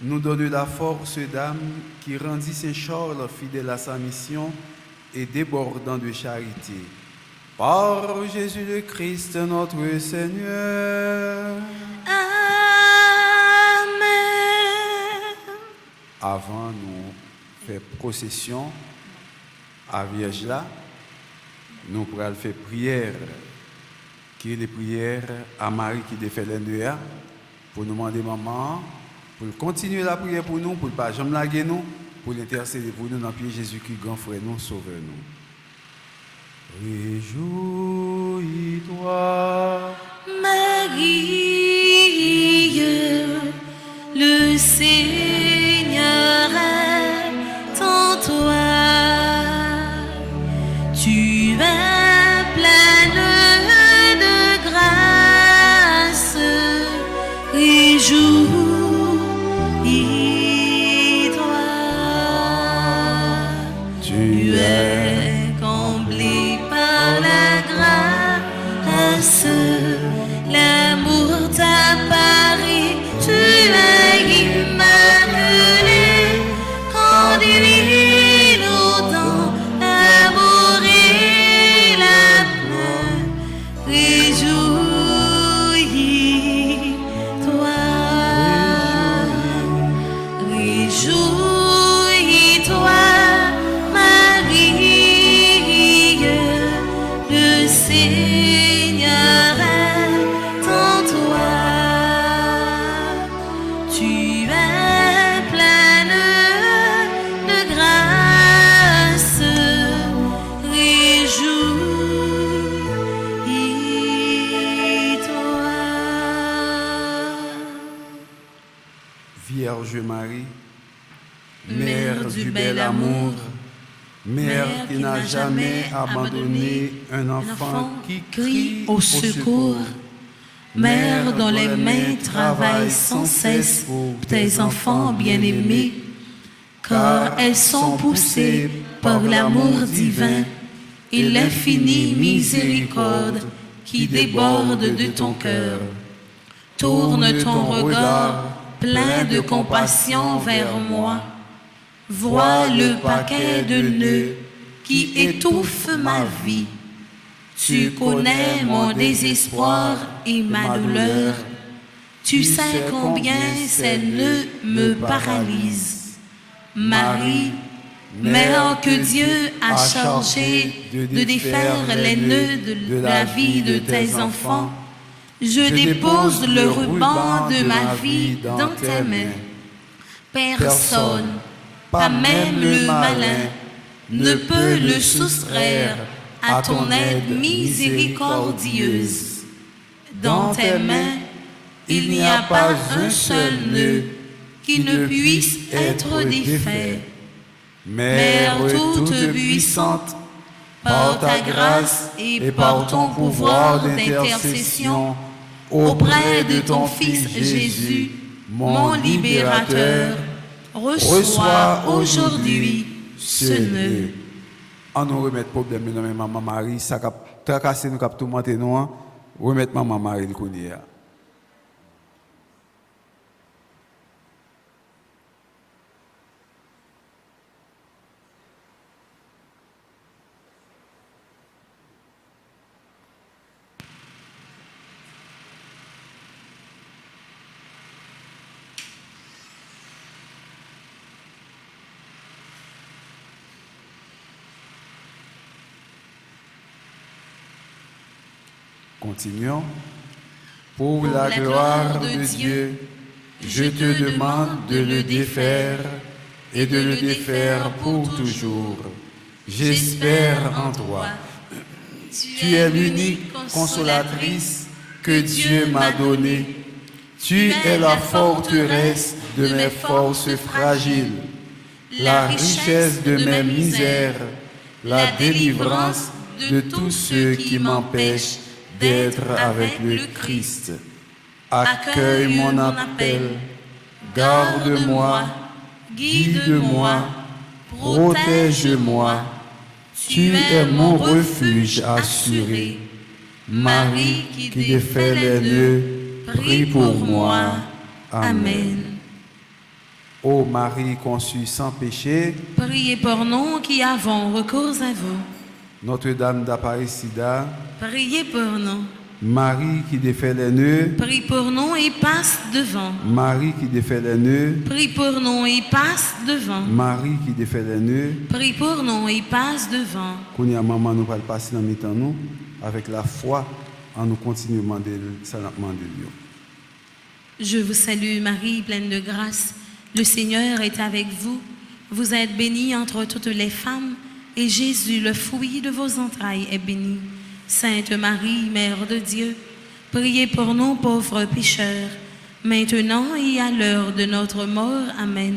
nous donne la force d'âme qui rendit Saint-Charles fidèle à sa mission et débordant de charité. Par Jésus le Christ, notre Seigneur. Amen. Avant nous faire procession à Vierge là, nous pourrons faire prière, qui est les prières à Marie qui défait l'N2A, pour nous demander maman, pour continuer la prière pour nous, pour ne pas jamais laguer nous, pour l'intercéder pour nous dans le pied Jésus-Christ, grand frère, nous, sauveur-nous. Réjouis-toi, Marie, le Seigneur est en toi. Tu es pleine de grâce. Réjouis-toi. Tu es comblée par la grâce. L'amour t'apparaît, tu es immaculée, quand divine autant l'amour et la paix. Réjouis-toi, réjouis-toi, Marie, le Seigneur est en toi. Tu es pleine de grâce. Réjouis-toi. Vierge Marie, Mère du bel amour, Mère qui n'a jamais abandonné un enfant qui crie au secours, Mère dont les mains travaillent sans cesse pour tes enfants bien-aimés, car elles sont poussées par l'amour divin et l'infinie miséricorde qui déborde de ton cœur. Tourne ton regard plein de compassion vers moi. Vois le paquet de nœuds qui étouffe ma vie. Tu connais mon désespoir et ma douleur. Tu sais combien ces nœuds me paralysent. Marie, Mère que Dieu a chargée de défaire les nœuds de la vie de tes enfants, je dépose le ruban de ma vie dans tes mains. Personne, pas même le malin, ne peut le soustraire à ton aide miséricordieuse. Dans tes mains, il n'y a pas un seul nœud qui ne puisse être défait. Mère toute puissante, par ta grâce et par ton pouvoir d'intercession, auprès de ton Fils Jésus, mon libérateur, reçois aujourd'hui ce nœud. On nous remet le problème de maman Marie, ça a tracassé nous, cap tourmenté nous, remettre maman Marie le connaît. Continuons. Pour la gloire de Dieu, je te demande de le défaire et de le défaire pour toujours. J'espère en toi. Tu es l'unique consolatrice que Dieu m'a donnée. Tu es la forteresse de mes forces fragiles, la richesse de mes misères, la délivrance de tous ceux qui m'empêchent d'être avec le Christ. Accueille mon appel, garde-moi, guide-moi, protège-moi, Tu es mon refuge assuré. Marie qui défait les nœuds, prie pour moi. Amen. Ô Marie conçue sans péché, Priez pour nous qui avons recours à vous. Notre-Dame d'Aparicida, Priez pour nous. Marie qui défait les nœuds, Prie pour nous et passe devant. Marie qui défait les nœuds, Prie pour nous et passe devant. Marie qui défait les nœuds. Prie pour nous et passe devant. Kounia maman nous va passer dans le temps nous avec la foi en nous continuant à demander ça n'a demandé Dieu. Je vous salue Marie, pleine de grâce. Le Seigneur est avec vous. Vous êtes bénie entre toutes les femmes, et Jésus, le fruit de vos entrailles, est béni. Sainte Marie, Mère de Dieu, priez pour nous pauvres pécheurs, maintenant et à l'heure de notre mort. Amen.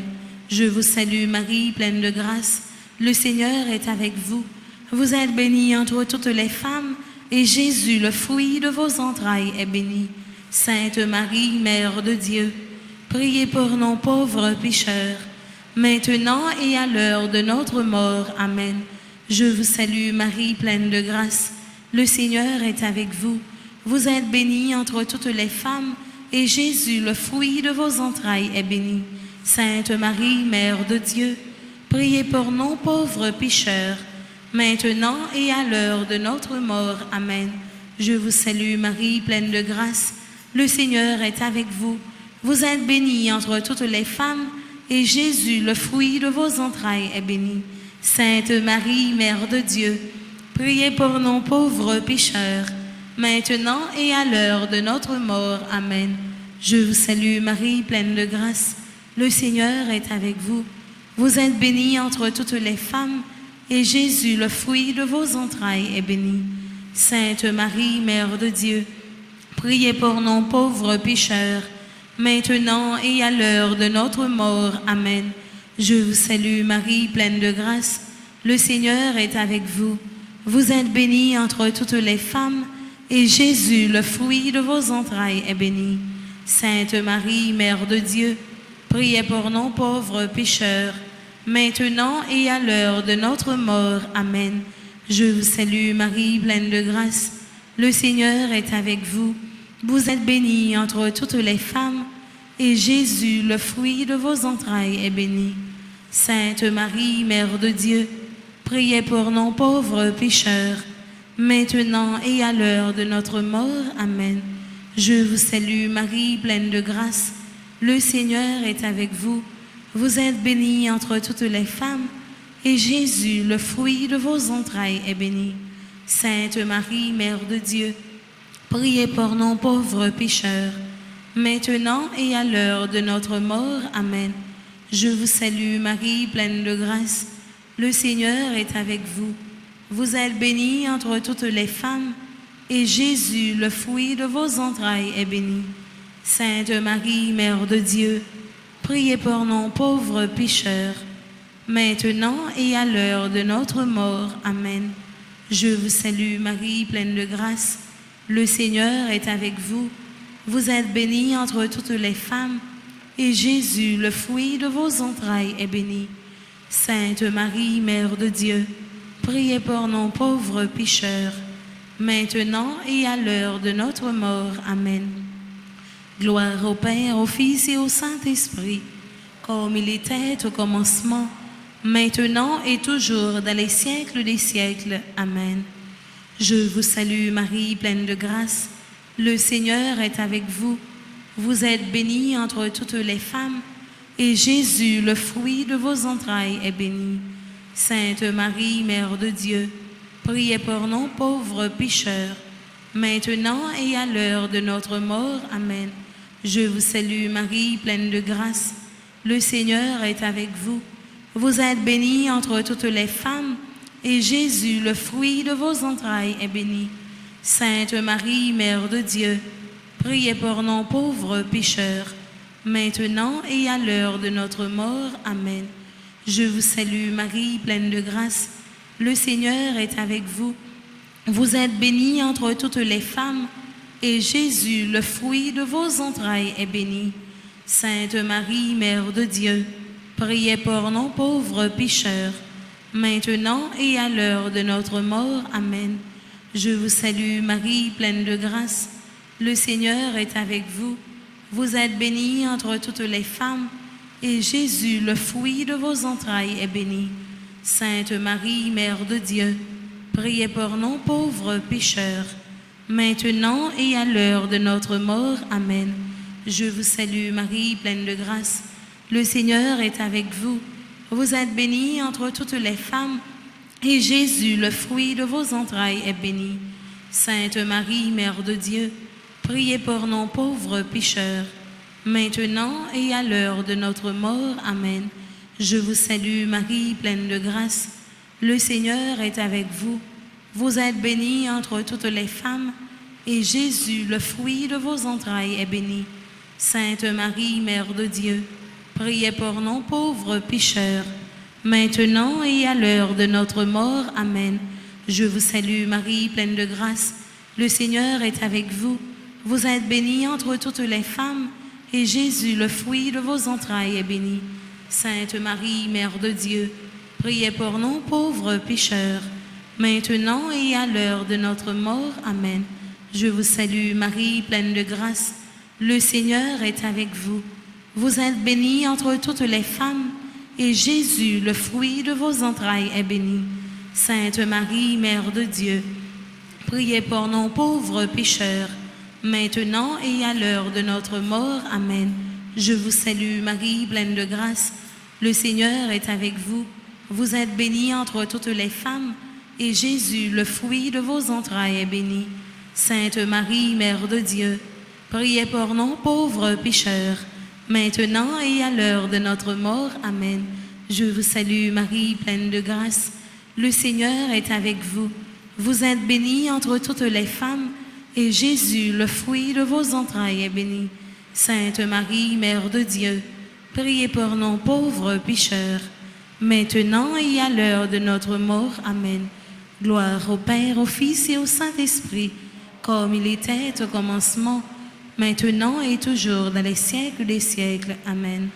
Je vous salue Marie, pleine de grâce. Le Seigneur est avec vous. Vous êtes bénie entre toutes les femmes, et Jésus, le fruit de vos entrailles, est béni. Sainte Marie, Mère de Dieu, priez pour nous pauvres pécheurs, maintenant et à l'heure de notre mort. Amen. Je vous salue Marie, pleine de grâce. Le Seigneur est avec vous. Vous êtes bénie entre toutes les femmes, et Jésus, le fruit de vos entrailles, est béni. Sainte Marie, Mère de Dieu, priez pour nous pauvres pécheurs, maintenant et à l'heure de notre mort. Amen. Je vous salue Marie, pleine de grâce. Le Seigneur est avec vous. Vous êtes bénie entre toutes les femmes, et Jésus, le fruit de vos entrailles, est béni. Sainte Marie, Mère de Dieu, priez pour nous pauvres pécheurs, maintenant et à l'heure de notre mort. Amen. Je vous salue Marie, pleine de grâce. Le Seigneur est avec vous. Vous êtes bénie entre toutes les femmes, et Jésus, le fruit de vos entrailles, est béni. Sainte Marie, Mère de Dieu, priez pour nous pauvres pécheurs, maintenant et à l'heure de notre mort. Amen. Je vous salue Marie, pleine de grâce. Le Seigneur est avec vous. Vous êtes bénie entre toutes les femmes, et Jésus, le fruit de vos entrailles, est béni. Sainte Marie, Mère de Dieu, priez pour nous pauvres pécheurs, maintenant et à l'heure de notre mort. Amen. Je vous salue Marie, pleine de grâce. Le Seigneur est avec vous. Vous êtes bénie entre toutes les femmes, et Jésus, le fruit de vos entrailles, est béni. Sainte Marie, Mère de Dieu, priez pour nous pauvres pécheurs, maintenant et à l'heure de notre mort. Amen. Je vous salue Marie, pleine de grâce. Le Seigneur est avec vous. Vous êtes bénie entre toutes les femmes, et Jésus, le fruit de vos entrailles, est béni. Sainte Marie, Mère de Dieu, priez pour nous pauvres pécheurs, maintenant et à l'heure de notre mort. Amen. Je vous salue Marie, pleine de grâce. Le Seigneur est avec vous. Vous êtes bénie entre toutes les femmes, et Jésus, le fruit de vos entrailles, est béni. Sainte Marie, Mère de Dieu, priez pour nous pauvres pécheurs, maintenant et à l'heure de notre mort. Amen. Je vous salue Marie, pleine de grâce. Le Seigneur est avec vous. Vous êtes bénie entre toutes les femmes, et Jésus, le fruit de vos entrailles, est béni. Sainte Marie, Mère de Dieu, priez pour nous pauvres pécheurs, maintenant et à l'heure de notre mort. Amen. Gloire au Père, au Fils et au Saint-Esprit, comme il était au commencement, maintenant et toujours dans les siècles des siècles. Amen. Je vous salue Marie, pleine de grâce. Le Seigneur est avec vous. Vous êtes bénie entre toutes les femmes, et Jésus, le fruit de vos entrailles, est béni. Sainte Marie, Mère de Dieu, priez pour nous pauvres pécheurs, maintenant et à l'heure de notre mort. Amen. Je vous salue Marie, pleine de grâce. Le Seigneur est avec vous. Vous êtes bénie entre toutes les femmes, et Jésus, le fruit de vos entrailles, est béni. Sainte Marie, Mère de Dieu, priez pour nous pauvres pécheurs, maintenant et à l'heure de notre mort. Amen. Je vous salue Marie, pleine de grâce. Le Seigneur est avec vous. Vous êtes bénie entre toutes les femmes, et Jésus, le fruit de vos entrailles, est béni. Sainte Marie, Mère de Dieu, priez pour nous pauvres pécheurs, maintenant et à l'heure de notre mort. Amen. Je vous salue Marie, pleine de grâce. Le Seigneur est avec vous. Vous êtes bénie entre toutes les femmes, et Jésus, le fruit de vos entrailles, est béni. Sainte Marie, Mère de Dieu, priez pour nous pauvres pécheurs, maintenant et à l'heure de notre mort. Amen. Je vous salue Marie, pleine de grâce. Le Seigneur est avec vous. Vous êtes bénie entre toutes les femmes, et Jésus, le fruit de vos entrailles, est béni. Sainte Marie, Mère de Dieu, priez pour nous pauvres pécheurs, maintenant et à l'heure de notre mort. Amen. Je vous salue Marie, pleine de grâce. Le Seigneur est avec vous. Vous êtes bénie entre toutes les femmes, et Jésus, le fruit de vos entrailles, est béni. Sainte Marie, Mère de Dieu, priez pour nous pauvres pécheurs, maintenant et à l'heure de notre mort. Amen. Je vous salue Marie, pleine de grâce. Le Seigneur est avec vous. Vous êtes bénie entre toutes les femmes, et Jésus, le fruit de vos entrailles, est béni. Sainte Marie, Mère de Dieu, priez pour nous pauvres pécheurs, maintenant et à l'heure de notre mort. Amen. Je vous salue Marie, pleine de grâce. Le Seigneur est avec vous. Vous êtes bénie entre toutes les femmes, et Jésus, le fruit de vos entrailles, est béni. Sainte Marie, Mère de Dieu, priez pour nous pauvres pécheurs, maintenant et à l'heure de notre mort. Amen. Je vous salue Marie, pleine de grâce. Le Seigneur est avec vous. Vous êtes bénie entre toutes les femmes, et Jésus, le fruit de vos entrailles, est béni. Sainte Marie, Mère de Dieu, priez pour nous pauvres pécheurs, maintenant et à l'heure de notre mort. Amen. Je vous salue Marie, pleine de grâce. Le Seigneur est avec vous. Vous êtes bénie entre toutes les femmes, et Jésus, le fruit de vos entrailles, est béni. Sainte Marie, Mère de Dieu, priez pour nous pauvres pécheurs, maintenant et à l'heure de notre mort. Amen. Gloire au Père, au Fils et au Saint-Esprit, comme il était au commencement, maintenant et toujours, dans les siècles des siècles. Amen.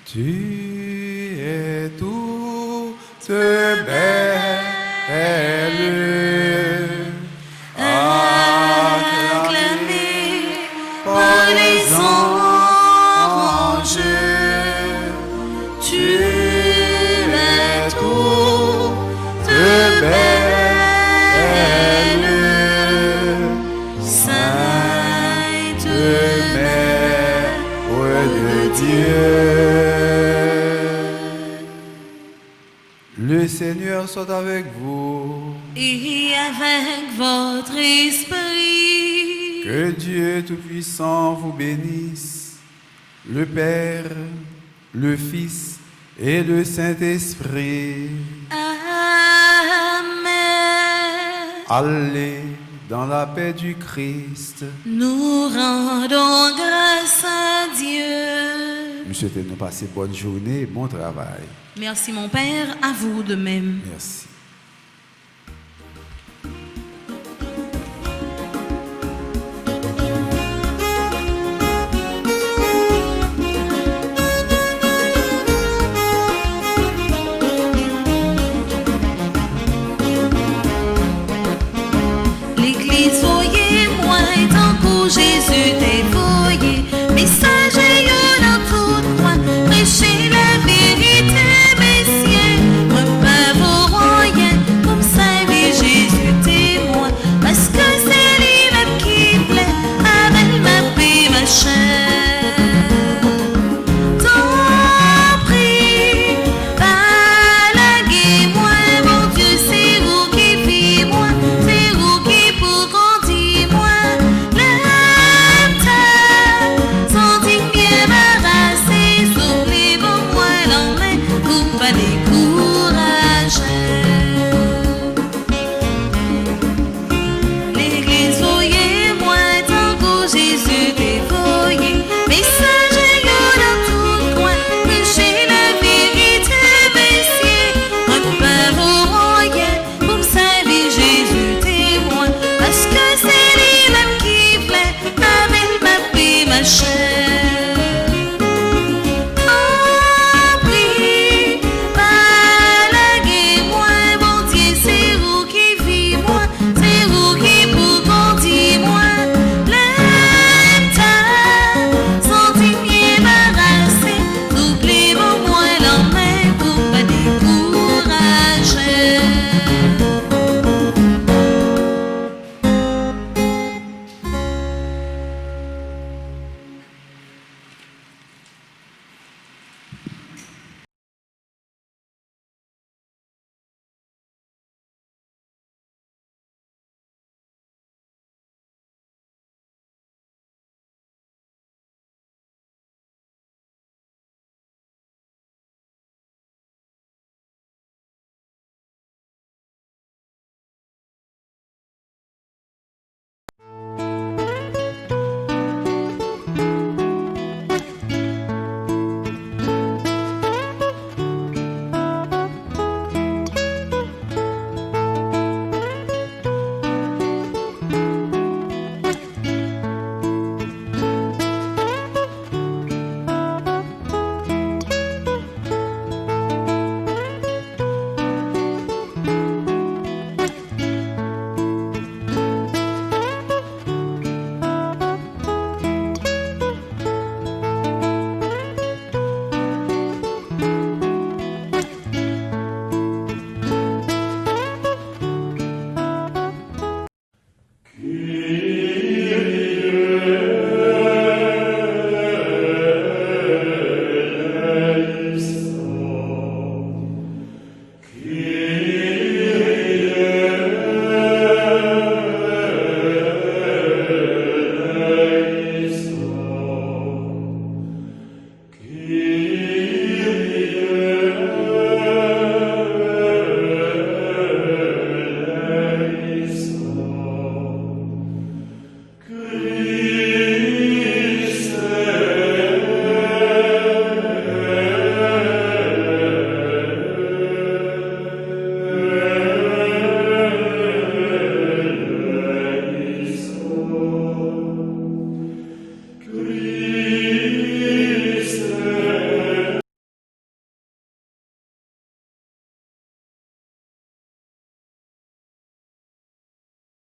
Tu es toute belle, acclamée par les anges. Tu es toute belle, Sainte Mère de Dieu. Le Seigneur soit avec vous. Et avec votre esprit. Que Dieu Tout-Puissant vous bénisse, le Père, le Fils et le Saint-Esprit. Amen. Allez dans la paix du Christ. Nous rendons grâce à Dieu. Nous souhaitons nous passer bonne journée et bon travail. Merci mon Père, à vous de même. Merci.